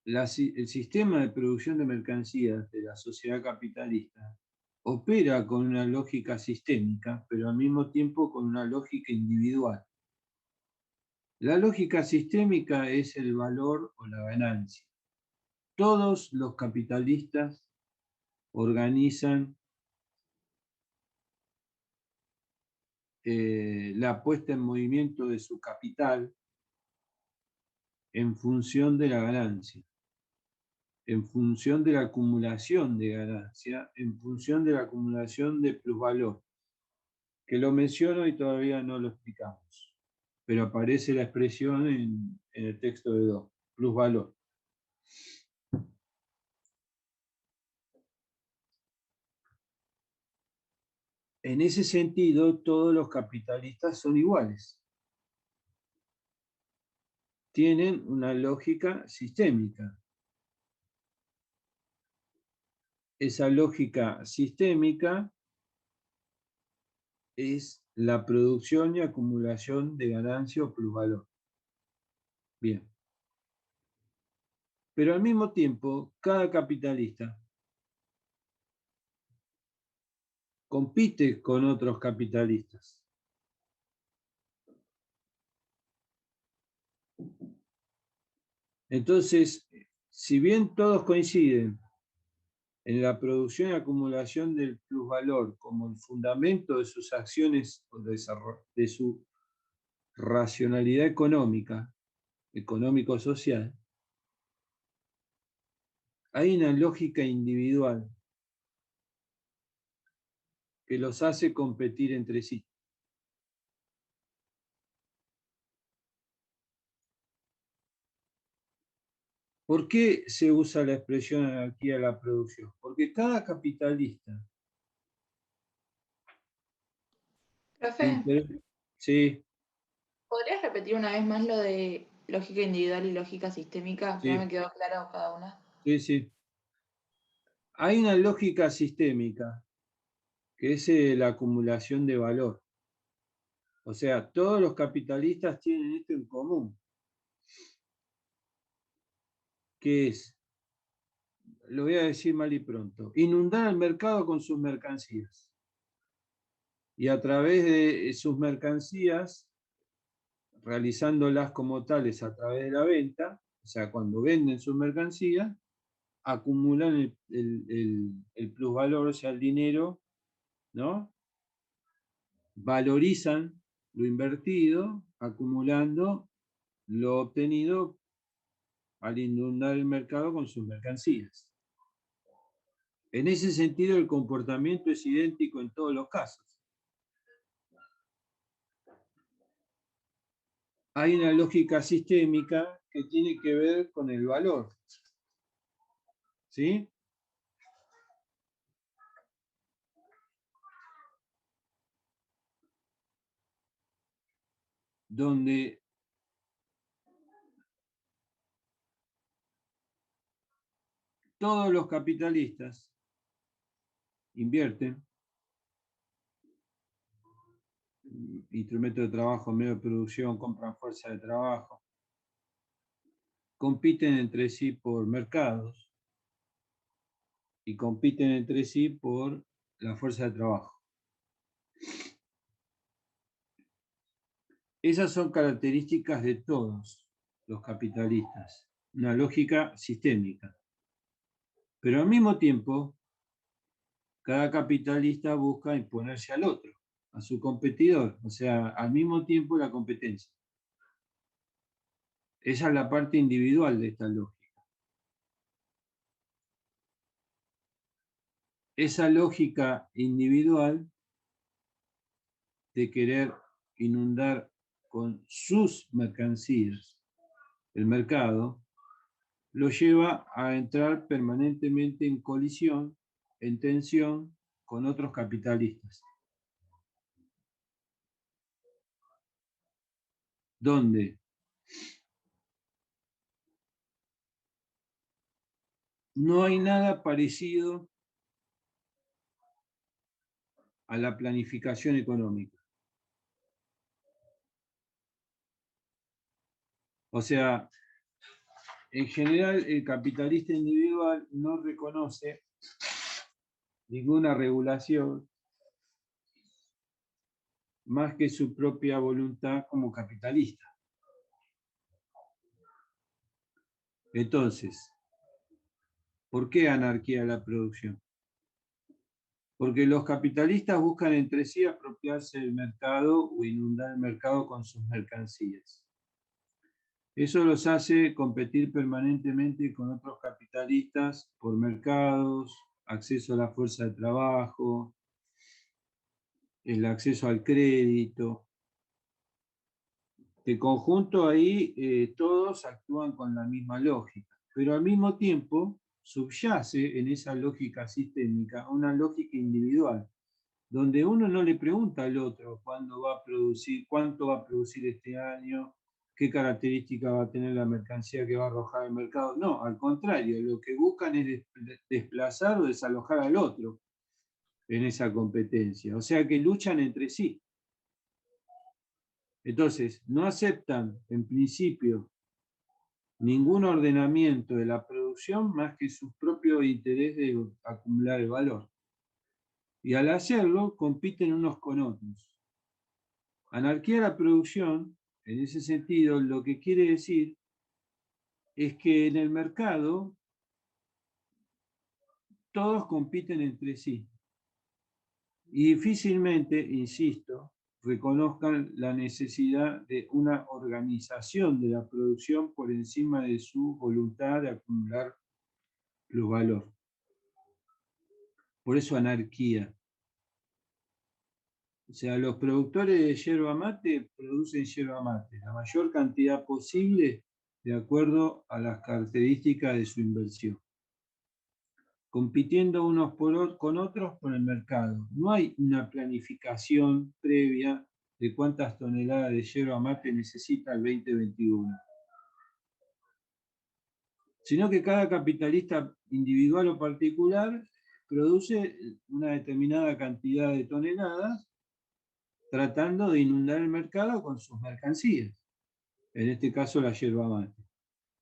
el sistema de producción de mercancías de la sociedad capitalista opera con una lógica sistémica, pero al mismo tiempo con una lógica individual. La lógica sistémica es el valor o la ganancia. Todos los capitalistas organizan la puesta en movimiento de su capital en función de la ganancia, en función de la acumulación de ganancia, en función de la acumulación de plusvalor, que lo menciono y todavía no lo explicamos, pero aparece la expresión en el texto de 2, plusvalor. En ese sentido, todos los capitalistas son iguales. Tienen una lógica sistémica. Esa lógica sistémica es la producción y acumulación de ganancia o plusvalor. Bien. Pero al mismo tiempo, cada capitalista compite con otros capitalistas. Entonces, si bien todos coinciden en la producción y acumulación del plusvalor como el fundamento de sus acciones o de su racionalidad económica, económico-social, hay una lógica individual que los hace competir entre sí. ¿Por qué se usa la expresión anarquía de la producción? Porque cada capitalista... Profe, Sí, ¿podrías repetir una vez más lo de lógica individual y lógica sistémica? Que no sí, me quedó claro cada una. sí, sí. Hay una lógica sistémica, que es la acumulación de valor. O sea, todos los capitalistas tienen esto en común, que es, lo voy a decir mal y pronto, inundar el mercado con sus mercancías. Y a través de sus mercancías, realizándolas como tales a través de la venta, o sea, cuando venden sus mercancías, acumulan el plusvalor, o sea, el dinero, ¿no? Valorizan lo invertido, acumulando lo obtenido al inundar el mercado con sus mercancías. En ese sentido, el comportamiento es idéntico en todos los casos. Hay una lógica sistémica que tiene que ver con el valor. ¿Sí? Donde todos los capitalistas invierten instrumentos de trabajo, medio de producción, compran fuerza de trabajo, compiten entre sí por mercados y compiten entre sí por la fuerza de trabajo. Esas son características de todos los capitalistas, una lógica sistémica. Pero al mismo tiempo, cada capitalista busca imponerse al otro, a su competidor, o sea, al mismo tiempo la competencia. Esa es la parte individual de esta lógica. Esa lógica individual de querer inundar con sus mercancías el mercado, lo lleva a entrar permanentemente en colisión, en tensión con otros capitalistas. Donde no hay nada parecido a la planificación económica. O sea, en general el capitalista individual no reconoce ninguna regulación más que su propia voluntad como capitalista. Entonces, ¿por qué anarquía de la producción? Porque los capitalistas buscan entre sí apropiarse del mercado o inundar el mercado con sus mercancías. Eso los hace competir permanentemente con otros capitalistas por mercados, acceso a la fuerza de trabajo, el acceso al crédito. De conjunto ahí todos actúan con la misma lógica, pero al mismo tiempo subyace en esa lógica sistémica una lógica individual, donde uno no le pregunta al otro cuándo va a producir, cuánto va a producir este año, qué característica va a tener la mercancía que va a arrojar al mercado. No, al contrario, lo que buscan es desplazar o desalojar al otro en esa competencia. O sea que luchan entre sí. Entonces, no aceptan en principio ningún ordenamiento de la producción más que su propio interés de acumular el valor. Y al hacerlo, compiten unos con otros. Anarquía de la producción, en ese sentido, lo que quiere decir es que en el mercado todos compiten entre sí. Y difícilmente, insisto, reconozcan la necesidad de una organización de la producción por encima de su voluntad de acumular plusvalor. Por eso anarquía. O sea, los productores de yerba mate producen yerba mate, la mayor cantidad posible de acuerdo a las características de su inversión, compitiendo unos con otros por el mercado. No hay una planificación previa de cuántas toneladas de yerba mate necesita el 2021, sino que cada capitalista individual o particular produce una determinada cantidad de toneladas tratando de inundar el mercado con sus mercancías. En este caso, la yerba mate.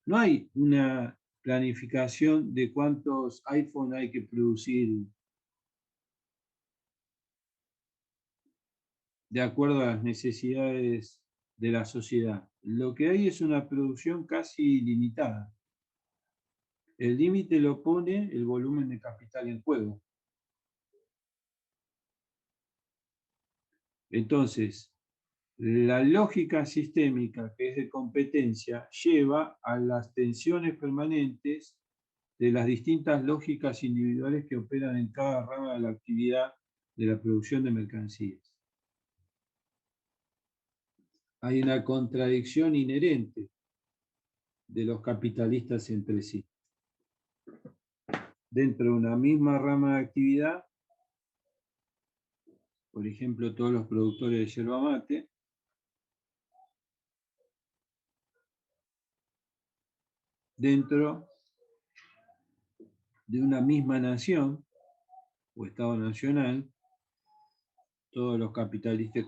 No hay una planificación de cuántos iPhone hay que producir de acuerdo a las necesidades de la sociedad. Lo que hay es una producción casi ilimitada. El límite lo pone el volumen de capital en juego. Entonces, la lógica sistémica, que es de competencia, lleva a las tensiones permanentes de las distintas lógicas individuales que operan en cada rama de la actividad de la producción de mercancías. Hay una contradicción inherente de los capitalistas entre sí. Dentro de una misma rama de actividad, por ejemplo, todos los productores de yerba mate, dentro de una misma nación o Estado nacional, todos los capitalistas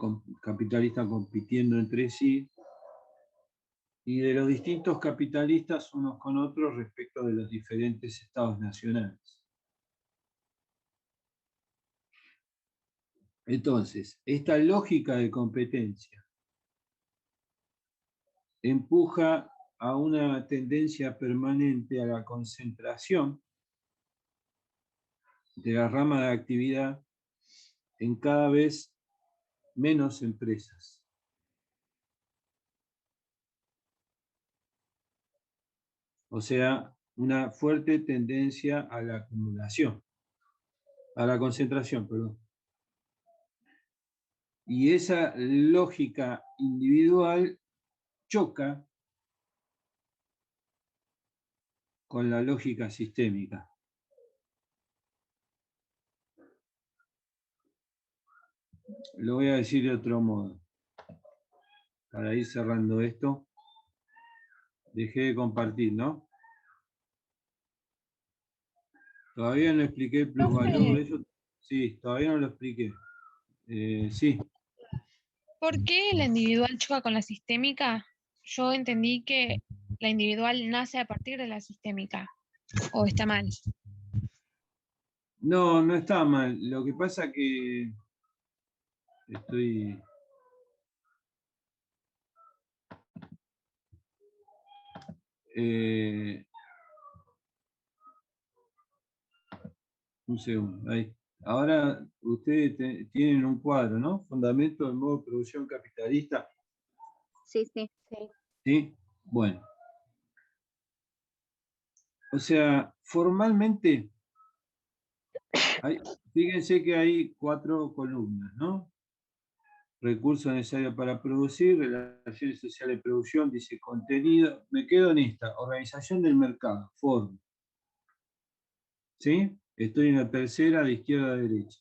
compitiendo entre sí, y de los distintos capitalistas unos con otros respecto de los diferentes estados nacionales. Entonces, esta lógica de competencia empuja a una tendencia permanente a la concentración de la rama de actividad en cada vez menos empresas. O sea, una fuerte tendencia a la acumulación, a la concentración, perdón. Y esa lógica individual choca con la lógica sistémica. Lo voy a decir de otro modo. Para ir cerrando esto, dejé de compartir, ¿no? Todavía no expliqué el plusvalor, eso sí, todavía no lo expliqué. Sí. ¿Por qué la individual choca con la sistémica? Yo entendí que la individual nace a partir de la sistémica. ¿O está mal? No, no está mal. Lo que pasa que estoy... un segundo, ahí. Ahora ustedes tienen un cuadro, ¿no? Fundamento del modo de producción capitalista. Sí, sí. ¿Sí? Bueno. O sea, formalmente, fíjense que hay 4 columnas, ¿no? Recursos necesarios para producir, relaciones sociales de producción, dice contenido. Me quedo en esta, organización del mercado, forma. ¿Sí? Estoy en la tercera, de izquierda a derecha.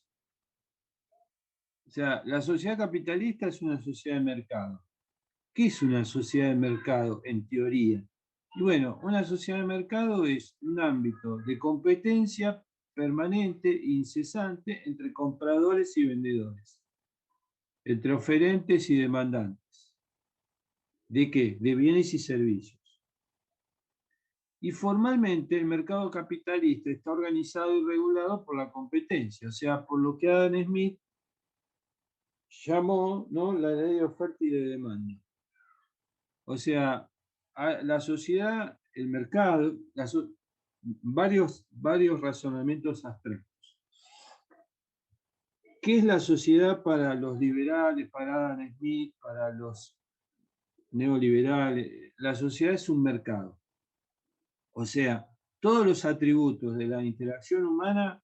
O sea, la sociedad capitalista es una sociedad de mercado. ¿Qué es una sociedad de mercado en teoría? Y bueno, una sociedad de mercado es un ámbito de competencia permanente e incesante entre compradores y vendedores, entre oferentes y demandantes. ¿De qué? De bienes y servicios. Y formalmente el mercado capitalista está organizado y regulado por la competencia, o sea, por lo que Adam Smith llamó, ¿no?, la ley de oferta y de demanda. O sea, la sociedad, el mercado, varios razonamientos abstractos. ¿Qué es la sociedad para los liberales, para Adam Smith, para los neoliberales? La sociedad es un mercado. O sea, todos los atributos de la interacción humana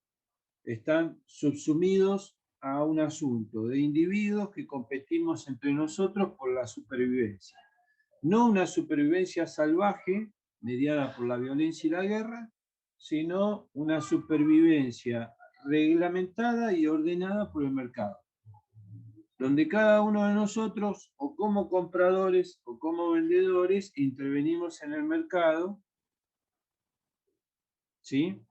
están subsumidos a un asunto de individuos que competimos entre nosotros por la supervivencia. No una supervivencia salvaje, mediada por la violencia y la guerra, sino una supervivencia reglamentada y ordenada por el mercado, donde cada uno de nosotros, o como compradores o como vendedores, intervenimos en el mercado, ¿sí?,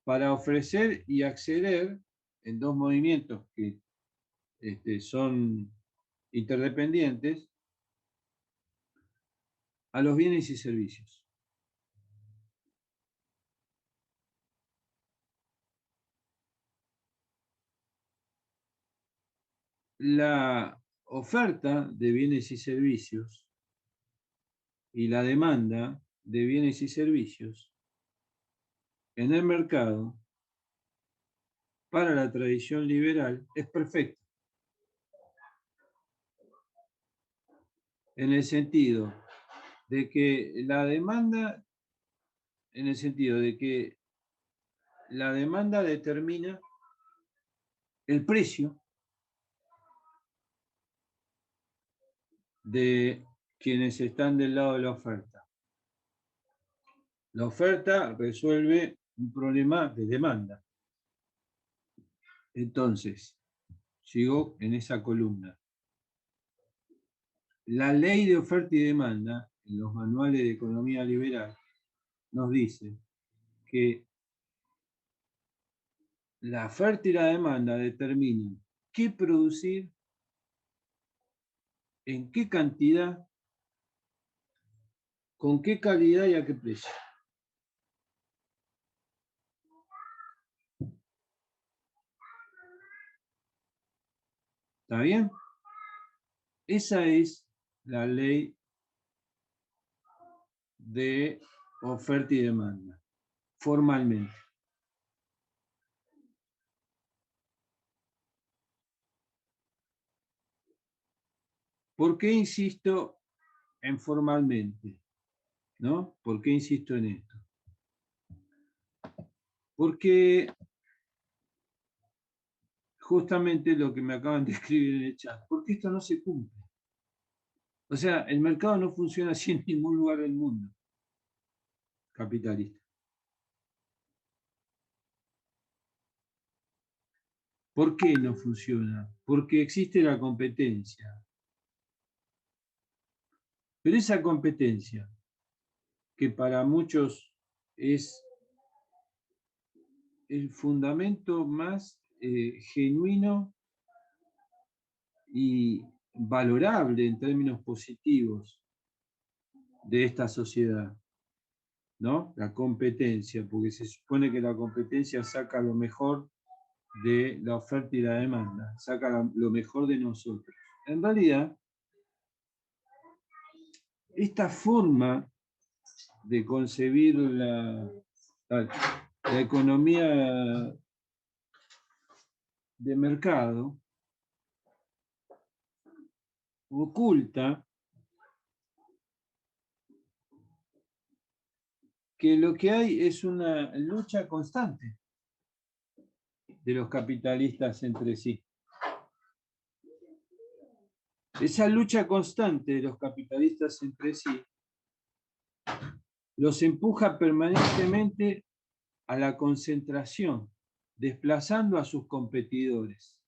para ofrecer y acceder en dos movimientos que son interdependientes a los bienes y servicios. La oferta de bienes y servicios y la demanda de bienes y servicios en el mercado para la tradición liberal es perfecta. En el sentido de que la demanda determina el precio de quienes están del lado de la oferta. La oferta resuelve un problema de demanda. Entonces, sigo en esa columna. La ley de oferta y demanda, en los manuales de economía liberal, nos dice que la oferta y la demanda determinan qué producir, en qué cantidad, con qué calidad y a qué precio. ¿Está bien? Esa es la ley de oferta y demanda, formalmente. ¿Por qué insisto en formalmente? ¿No? ¿Por qué insisto en esto? Porque justamente lo que me acaban de escribir en el chat, porque esto no se cumple. O sea, el mercado no funciona así en ningún lugar del mundo capitalista. ¿Por qué no funciona? Porque existe la competencia. Pero esa competencia, que para muchos es el fundamento más genuino y valorable en términos positivos de esta sociedad, ¿no? La competencia, porque se supone que la competencia saca lo mejor de la oferta y la demanda, saca lo mejor de nosotros. En realidad, esta forma de concebir la economía de mercado oculta que lo que hay es una lucha constante de los capitalistas entre sí. Esa lucha constante de los capitalistas entre sí los empuja permanentemente a la concentración, desplazando a sus competidores.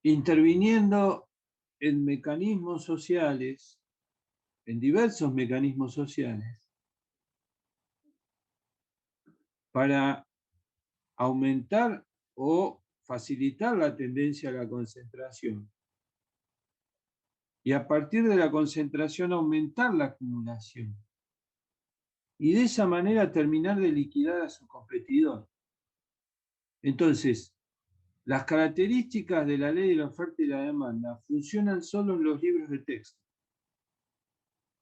Interviniendo en mecanismos sociales, en diversos mecanismos sociales, para aumentar o facilitar la tendencia a la concentración. Y a partir de la concentración aumentar la acumulación. Y de esa manera terminar de liquidar a su competidor. Entonces, las características de la ley de la oferta y la demanda funcionan solo en los libros de texto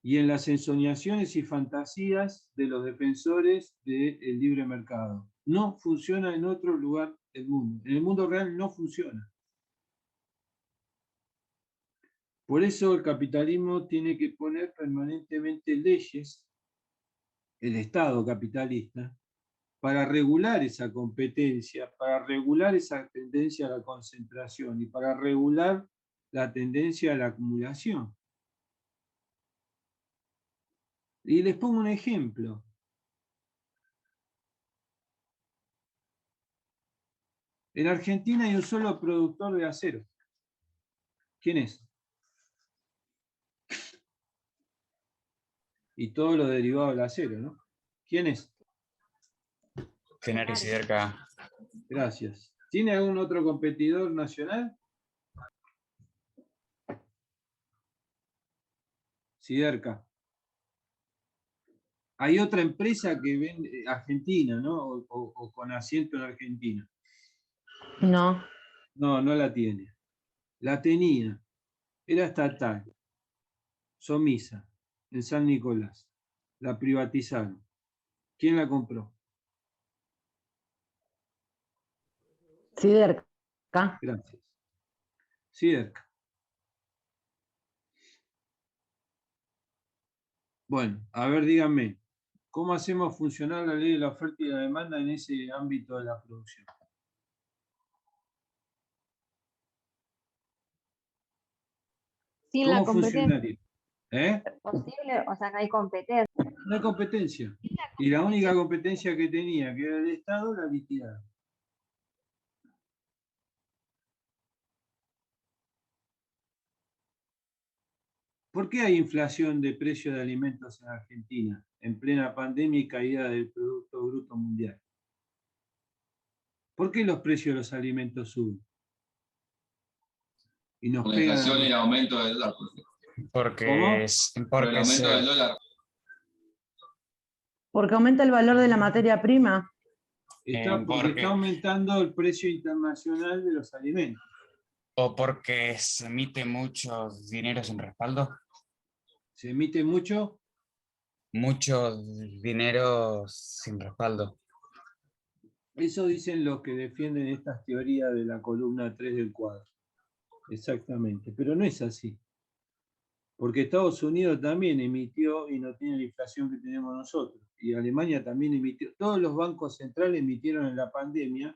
y en las ensoñaciones y fantasías de los defensores del libre mercado. No funciona en otro lugar del mundo. En el mundo real no funciona. Por eso el capitalismo tiene que poner permanentemente leyes, el Estado capitalista, para regular esa competencia, para regular esa tendencia a la concentración y para regular la tendencia a la acumulación. Y les pongo un ejemplo. En Argentina hay un solo productor de acero. ¿Quién es? y todos los derivados del acero, ¿no? ¿Quién es? Tenaris y Siderca. Gracias. ¿Tiene algún otro competidor nacional? Siderca. Hay otra empresa que vende, Argentina, ¿no? O con asiento en Argentina. No. No, no la tiene. La tenía. Era estatal. Somisa, en San Nicolás. La privatizaron. ¿Quién la compró? Siderca. Gracias. Siderca. Bueno, a ver, díganme, ¿cómo hacemos funcionar la ley de la oferta y la demanda en ese ámbito de la producción? Sin la ¿Cómo competencia funcionaría? ¿Eh? posible, o sea, no hay competencia. No hay competencia. Y la única competencia que tenía, que era el Estado, la liquidaron. ¿Por qué hay inflación de precios de alimentos en Argentina en plena pandemia y caída del Producto Bruto Mundial? ¿Por qué los precios de los alimentos suben? Y nos Por la pegan. inflación y el aumento del dólar. Porque, ¿Cómo? Por el aumento del dólar. Porque aumenta el valor de la materia prima. Porque está aumentando el precio internacional de los alimentos. ¿O porque se emite muchos dineros en respaldo? ¿Se emite mucho? Muchos dineros sin respaldo. Eso dicen los que defienden estas teorías de la columna 3 del cuadro. Exactamente, pero no es así. Porque Estados Unidos también emitió y no tiene la inflación que tenemos nosotros. Y Alemania también emitió. Todos los bancos centrales emitieron en la pandemia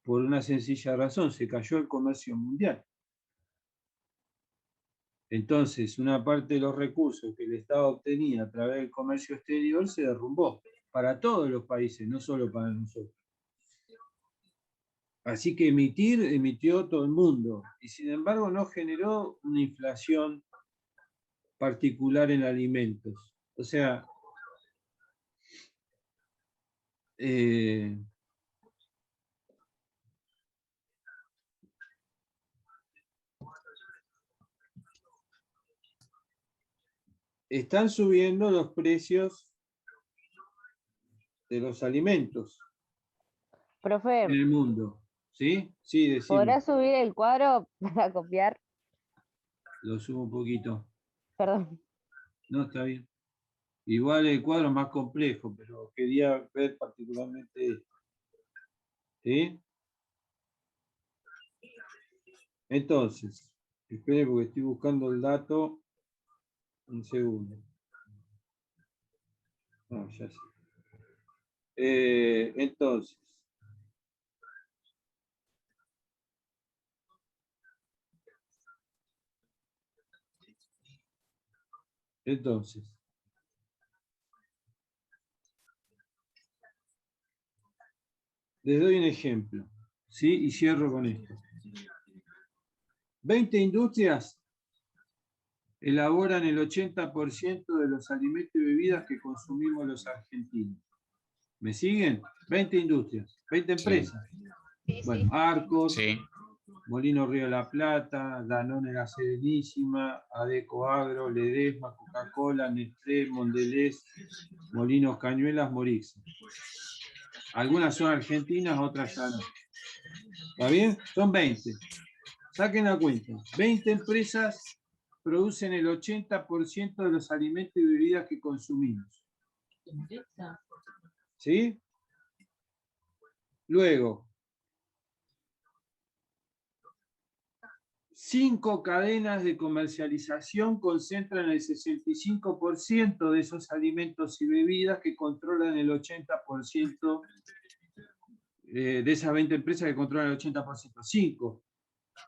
por una sencilla razón, se cayó el comercio mundial. Entonces, una parte de los recursos que el Estado obtenía a través del comercio exterior se derrumbó para todos los países, no solo para nosotros. Así que emitió todo el mundo, y sin embargo no generó una inflación particular en alimentos. O sea, están subiendo los precios de los alimentos Profe, en el mundo. ¿Sí? Sí, decime. ¿podrás subir el cuadro para copiar? Lo subo un poquito. Perdón. No, está bien. Igual el cuadro es más complejo, pero quería ver particularmente esto. ¿Sí? Entonces, espere porque estoy buscando el dato. Un segundo. No, ya sé. Entonces. Les doy un ejemplo, ¿sí? Y cierro con esto. 20 industrias elaboran el 80% de los alimentos y bebidas que consumimos los argentinos. ¿Me siguen? 20 industrias, 20 empresas. Sí, Bueno, Arcos, Sí. Molino Río de la Plata, Danone La Serenísima, Adeco Agro, Ledesma, Coca-Cola, Nestlé, Mondelez, Molinos Cañuelas, Morixa. Algunas son argentinas, otras ya no. ¿Está bien? Son 20. Saquen la cuenta. 20 empresas producen el 80% de los alimentos y bebidas que consumimos. ¿Sí? Luego, 5 cadenas de comercialización concentran el 65% de esos alimentos y bebidas que controlan el 80% de esas 20 empresas que controlan el 80%. 5.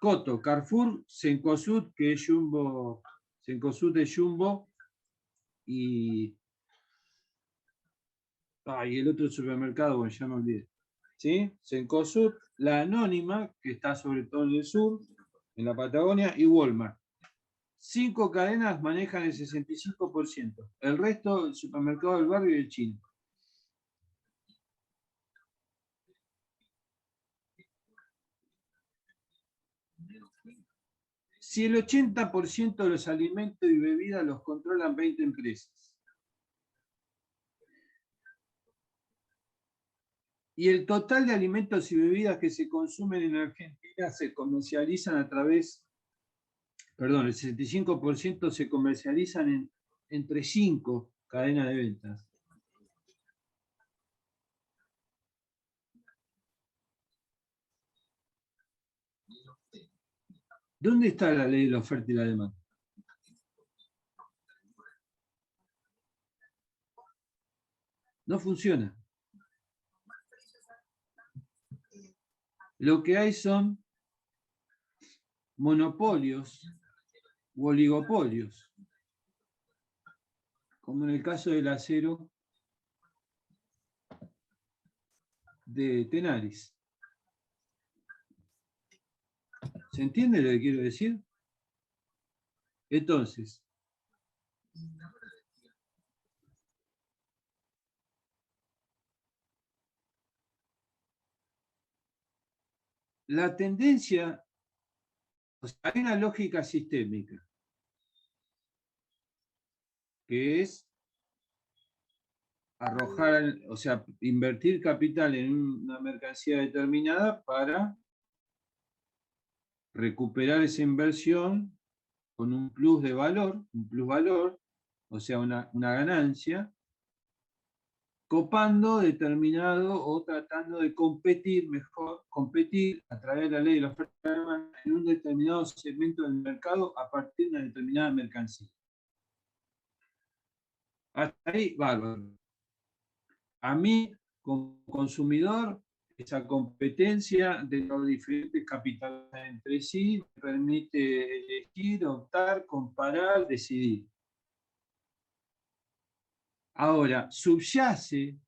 Coto, Carrefour, Cencosud, que es Jumbo, Cencosud de Jumbo, y el otro supermercado, bueno, ya me olvidé. ¿Sí? Cencosud, la Anónima, que está sobre todo en el sur, en la Patagonia, y Walmart. 5 cadenas manejan el 65%. El resto, el supermercado del barrio y el chino. Si el 80% de los alimentos y bebidas los controlan 20 empresas, y el total de alimentos y bebidas que se consumen en Argentina se comercializan a través, perdón, el 65% se comercializan entre 5 cadenas de ventas. ¿Dónde está la ley de la oferta y la demanda? No funciona. Lo que hay son monopolios u oligopolios, como en el caso del acero de Tenaris. ¿Se entiende lo que quiero decir? Entonces, la tendencia, o sea, hay una lógica sistémica, que es arrojar, o sea, invertir capital en una mercancía determinada para recuperar esa inversión con un plus de valor, un plusvalor, o sea, una ganancia, copando determinado o tratando de competir mejor, competir a través de la ley de la oferta y la demanda en un determinado segmento del mercado a partir de una determinada mercancía. Hasta ahí, bárbaro. A mí, como consumidor, esa competencia de los diferentes capitales entre sí me permite elegir, optar, comparar, decidir. Ahora, subyace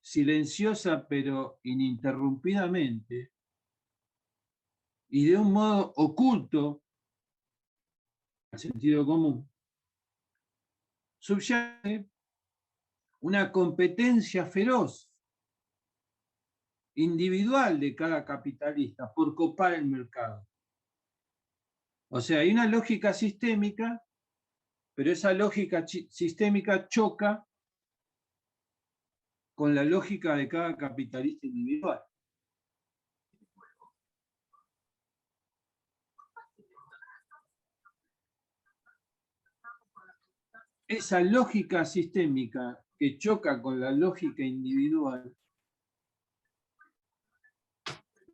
silenciosa pero ininterrumpidamente y de un modo oculto al sentido común, subyace una competencia feroz individual de cada capitalista por copar el mercado. O sea, hay una lógica sistémica, pero esa lógica sistémica choca con la lógica de cada capitalista individual. Esa lógica sistémica que choca con la lógica individual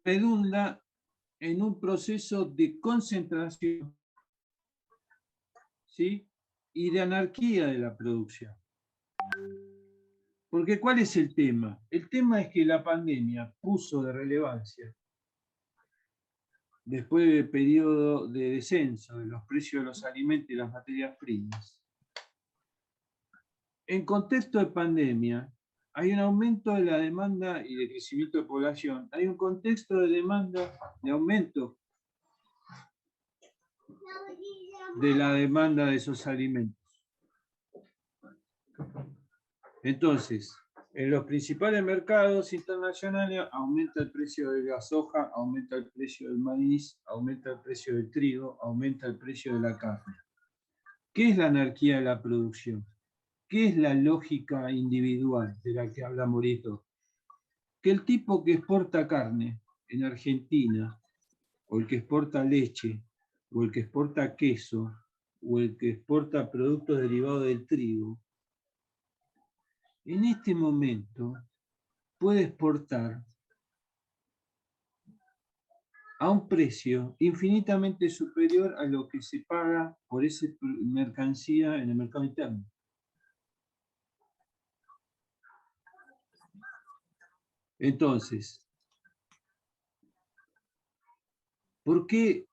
redunda en un proceso de concentración, ¿sí?, y de anarquía de la producción. Porque ¿cuál es el tema? El tema es que la pandemia puso de relevancia, después del periodo de descenso de los precios de los alimentos y las materias primas, en contexto de pandemia, hay un aumento de la demanda y de crecimiento de población. Hay un contexto de demanda, de aumento de la demanda de esos alimentos. Entonces, en los principales mercados internacionales aumenta el precio de la soja, aumenta el precio del maíz, aumenta el precio del trigo, aumenta el precio de la carne. ¿Qué es la anarquía de la producción? ¿Qué es la lógica individual de la que habla Morito? Que el tipo que exporta carne en Argentina, o el que exporta leche, o el que exporta queso, o el que exporta productos derivados del trigo, en este momento puede exportar a un precio infinitamente superior a lo que se paga por esa mercancía en el mercado interno. Entonces, ¿por qué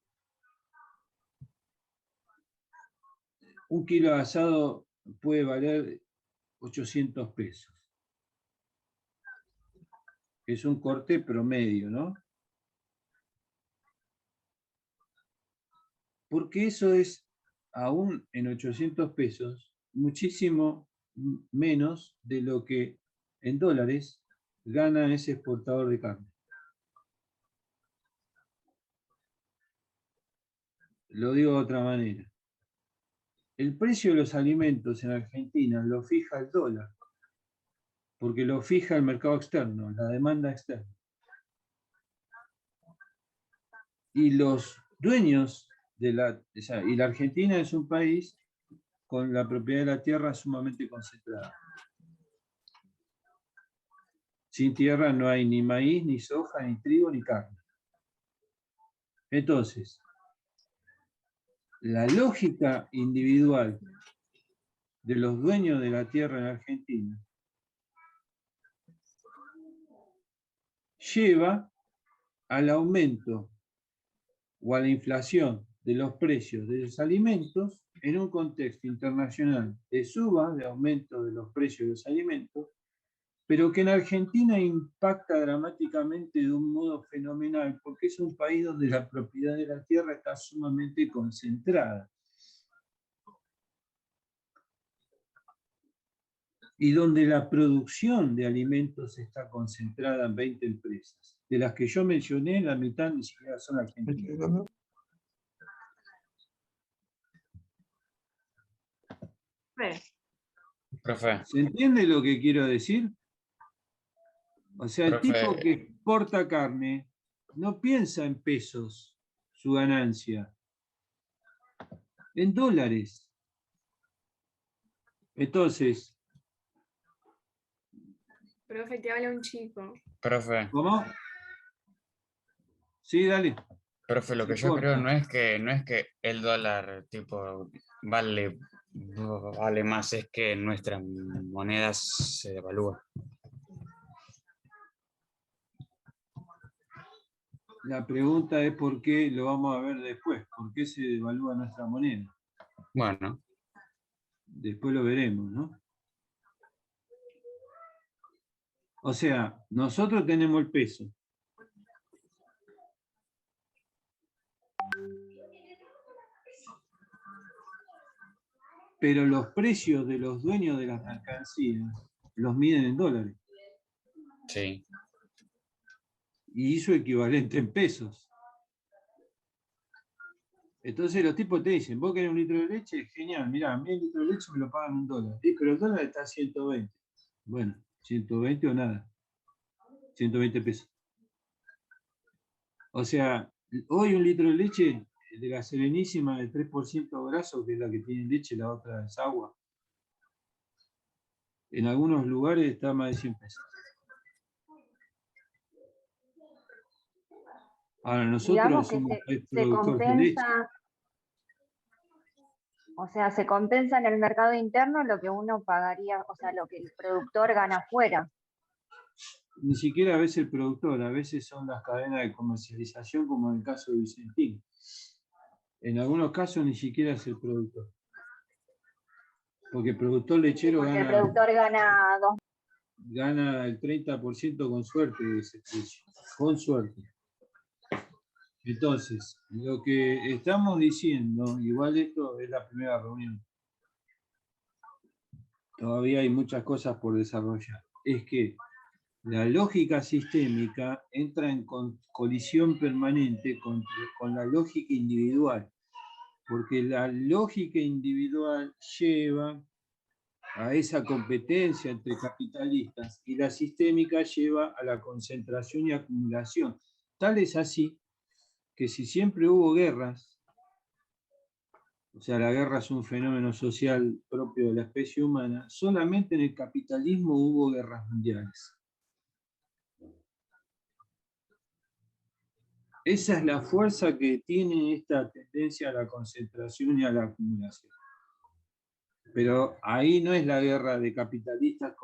un kilo de asado puede valer 800 pesos? Es un corte promedio, ¿no? porque eso es, aún en 800 pesos, muchísimo menos de lo que en dólares gana ese exportador de carne. Lo digo de otra manera. El precio de los alimentos en Argentina lo fija el dólar, porque lo fija el mercado externo, la demanda externa. Y los dueños y la Argentina es un país con la propiedad de la tierra sumamente concentrada. Sin tierra no hay ni maíz, ni soja, ni trigo, ni carne. Entonces, la lógica individual de los dueños de la tierra en Argentina lleva al aumento o a la inflación de los precios de los alimentos en un contexto internacional de suba, de aumento de los precios de los alimentos, pero que en Argentina impacta dramáticamente de un modo fenomenal, porque es un país donde la propiedad de la tierra está sumamente concentrada. Y donde la producción de alimentos está concentrada en 20 empresas. De las que yo mencioné, la mitad ni siquiera son argentinas. Profe, ¿Se entiende lo que quiero decir? O sea, el Profe. tipo que exporta carne no piensa en pesos su ganancia, en dólares. Entonces, Profe, te habla un chico. profe, ¿cómo? Sí, dale. profe, lo Se que yo creo corta. no es que el dólar tipo vale más, es que nuestra moneda se devalúa. La pregunta es por qué, lo vamos a ver después, por qué se devalúa nuestra moneda. Bueno, Después lo veremos, ¿no? O sea, nosotros tenemos el peso. Pero los precios de los dueños de las mercancías los miden en dólares. sí. Y su equivalente en pesos. Entonces los tipos te dicen, vos querés un litro de leche, genial, mirá, a mí el litro de leche me lo pagan en $1. Pero el dólar está a 120. Bueno, 120 o nada. 120 pesos. O sea, hoy un litro de leche de la Serenísima de 3% graso, que es la que tiene leche, la otra es agua. En algunos lugares está más de 100 pesos. Ahora, nosotros Digamos que somos se productor de leche. compensa, o sea, se compensa en el mercado interno lo que uno pagaría, o sea, lo que el productor gana afuera. Ni siquiera a veces el productor, a veces son las cadenas de comercialización, como en el caso de Vicentín. En algunos casos ni siquiera es el productor. Porque el productor lechero Porque el productor gana el 30% con suerte de ese precio. Con suerte. Entonces, lo que estamos diciendo, igual esto es la primera reunión, todavía hay muchas cosas por desarrollar, es que la lógica sistémica entra en colisión permanente con la lógica individual, porque la lógica individual lleva a esa competencia entre capitalistas y la sistémica lleva a la concentración y acumulación. Tal es así que si siempre hubo guerras, o sea, la guerra es un fenómeno social propio de la especie humana, solamente en el capitalismo hubo guerras mundiales. Esa es la fuerza que tiene esta tendencia a la concentración y a la acumulación. Pero ahí no es la guerra de capitalistas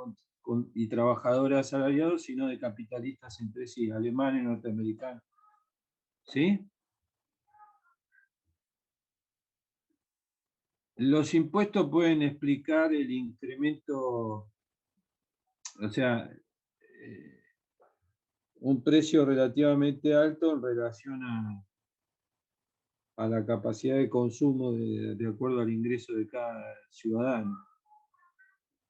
y trabajadores asalariados, sino de capitalistas entre sí, alemanes, norteamericanos. ¿Sí? Los impuestos pueden explicar el incremento, o sea, un precio relativamente alto en relación a la capacidad de consumo de acuerdo al ingreso de cada ciudadano.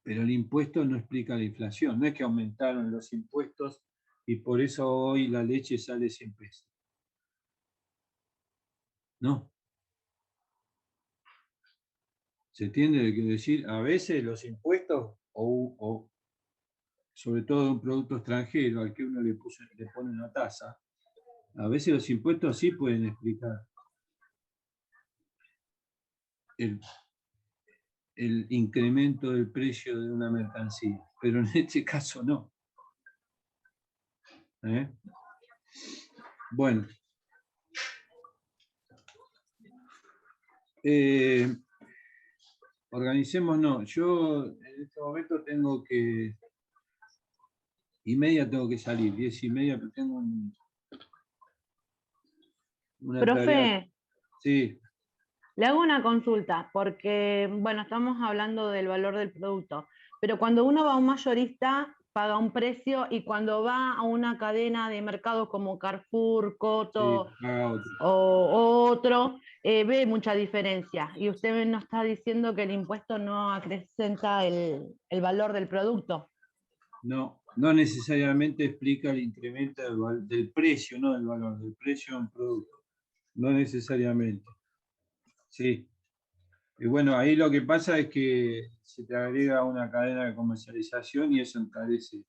Pero el impuesto no explica la inflación, no es que aumentaron los impuestos y por eso hoy la leche sale 100 pesos. No. ¿Se entiende lo que quiero decir? A veces los impuestos, o sobre todo de un producto extranjero al que uno le pone una tasa, a veces los impuestos sí pueden explicar el incremento del precio de una mercancía, pero en este caso no. Bueno. Organicémonos. Yo en este momento tengo que... 10:30 tengo que salir, 10:30, pero tengo una Profe, tarea. Sí. le hago una consulta, porque, bueno, estamos hablando del valor del producto, pero cuando uno va a un mayorista, paga un precio, y cuando va a una cadena de mercados como Carrefour, Coto, Sí, otro. o otro, ve mucha diferencia. Y usted nos está diciendo que el impuesto no acrecenta el valor del producto. No, no necesariamente explica el incremento del precio, no del valor, del precio de un producto. No necesariamente. Sí. Y bueno, ahí lo que pasa es que se te agrega una cadena de comercialización y eso encarece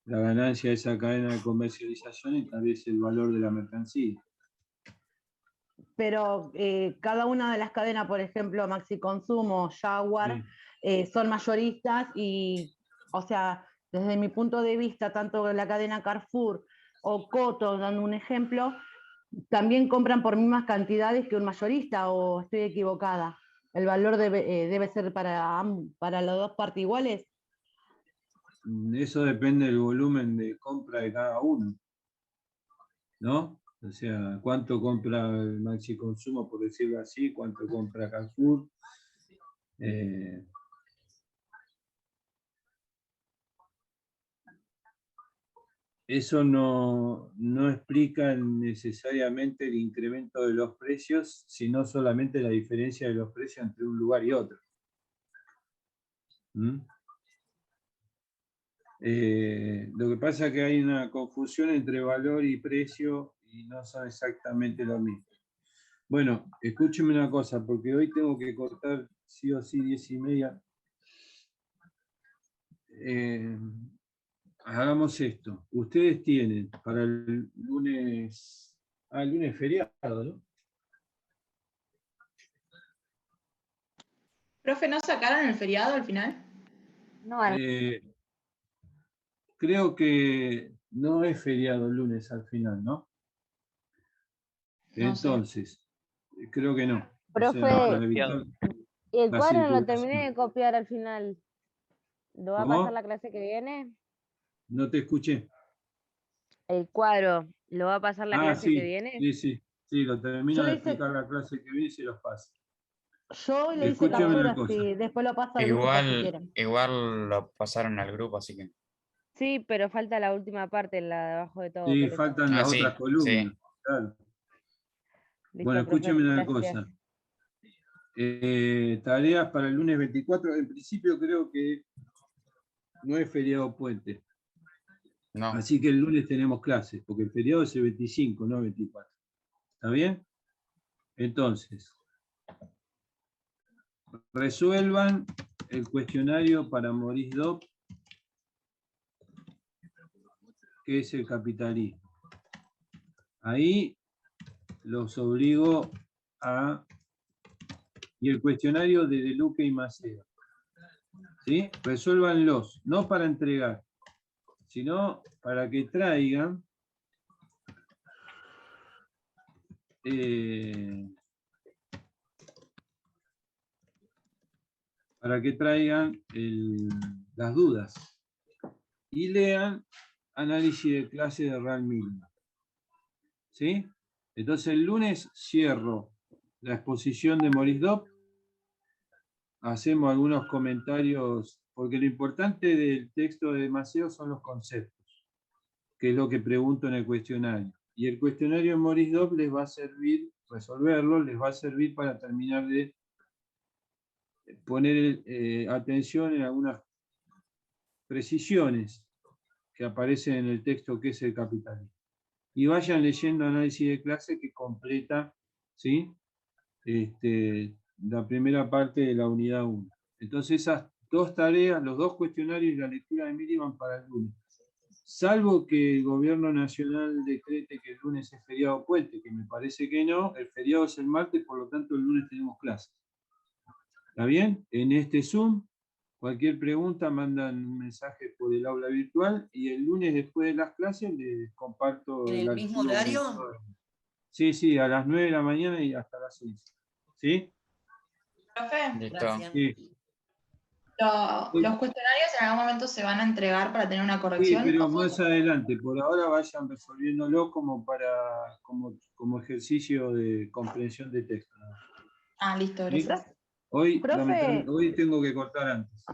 la ganancia de esa cadena de comercialización, encarece el valor de la mercancía. Pero cada una de las cadenas, por ejemplo, Maxi Consumo, Jaguar, son mayoristas y, o sea, desde mi punto de vista, tanto la cadena Carrefour o Coto, dando un ejemplo, también compran por mismas cantidades que un mayorista, ¿o estoy equivocada? ¿El valor debe ser para las dos partes iguales? Eso depende del volumen de compra de cada uno, ¿no? O sea, cuánto compra el Maxi Consumo, por decirlo así, cuánto compra Carrefour. Eso no explica necesariamente el incremento de los precios, sino solamente la diferencia de los precios entre un lugar y otro. Lo que pasa es que hay una confusión entre valor y precio y no son exactamente lo mismo. Bueno, escúcheme una cosa, porque hoy tengo que cortar sí o sí 10:30. Hagamos esto. Ustedes tienen para el lunes... el lunes feriado, ¿no? Profe, ¿no sacaron el feriado al final? No, creo que no es feriado el lunes al final, ¿no? No sé. Entonces, creo que no. Profe, O sea, para evitar y el la cuadro no lo circulación. terminé de copiar al final. ¿Lo va a ¿Cómo? pasar la clase que viene? No te escuché. El cuadro, ¿lo va a pasar la clase que Sí, viene? sí, lo termino Yo de le hice- explicar la clase que viene y se los paso. Yo le hice Escúchame una captura, cosa. sí, después lo paso al grupo si Igual, quieren. igual lo pasaron al grupo, así que. Sí, pero falta la última parte, la de abajo de todo. Sí, por eso. faltan las sí, otras columnas. sí. Claro. Listo, Bueno, profe, escúcheme una gracias. cosa. Tareas para el lunes 24. En principio creo que no es feriado puente. No. Así que el lunes tenemos clases, porque el feriado es el 25, no 24. ¿Está bien? Entonces, resuelvan el cuestionario para Maurice Dobb, que es el capitalismo. Ahí los obligo a... Y el cuestionario de De Luque y Macedo. ¿Sí? Resuélvanlos, no para entregar, sino para que traigan las dudas y lean análisis de clase de Ralph Milner. ¿Sí? Entonces el lunes cierro la exposición de Maurice Dobb, hacemos algunos comentarios, porque lo importante del texto de Maceo son los conceptos, que es lo que pregunto en el cuestionario. Y el cuestionario de Maurice Dobb les va a servir resolverlo, les va a servir para terminar de poner atención en algunas precisiones que aparecen en el texto que es el capitalismo. Y vayan leyendo análisis de clase que completa, ¿sí? La primera parte de la unidad 1. Entonces esas dos tareas, los dos cuestionarios y la lectura de Mili van para el lunes. Salvo que el gobierno nacional decrete que el lunes es feriado puente, que me parece que no, el feriado es el martes, por lo tanto el lunes tenemos clase. ¿Está bien? En este Zoom, cualquier pregunta mandan un mensaje por el aula virtual y el lunes después de las clases les comparto. ¿En el mismo archivo. horario? Sí, sí, a las 9 de la mañana y hasta las 6. ¿Sí? Profe, Gracias. Sí. los cuestionarios en algún momento se van a entregar para tener una Sí, corrección. pero más adelante, por ahora vayan resolviéndolo como ejercicio de comprensión de texto. Listo, ¿Sí? gracias. Hoy Profe. hoy tengo que cortar antes.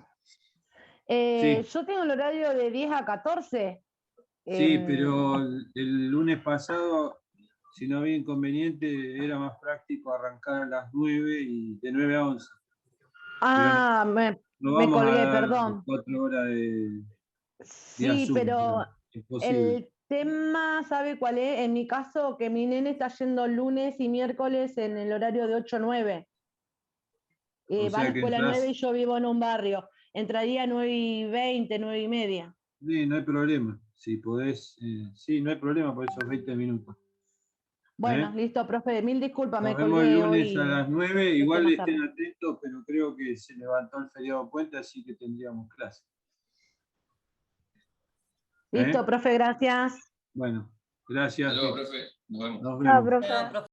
Yo tengo el horario de 10 a 14. Sí, pero el lunes pasado, si no había inconveniente, era más práctico arrancar a las 9 y de 9 a 11. No me vamos colgué, a dar perdón. 4 horas de Sí, Zoom, pero es posible. el tema, ¿sabe cuál es? En mi caso, que mi nene está yendo lunes y miércoles en el horario de 8 a 9. O Va a sea la que escuela entras- 9 y yo vivo en un barrio. Entraría 9:20, 9:30. Sí, no hay problema. Si podés, sí, no hay problema por esos 20 minutos. Bueno, listo, profe. Mil disculpas, Nos me vemos el colgué lunes hoy. a las 9. Empecé Igual más estén tarde. atentos, pero creo que se levantó el feriado puente, así que tendríamos clase. Listo, profe, gracias. Bueno, gracias. Hasta luego, profe. Nos vemos. Nos Chao, vemos. profe.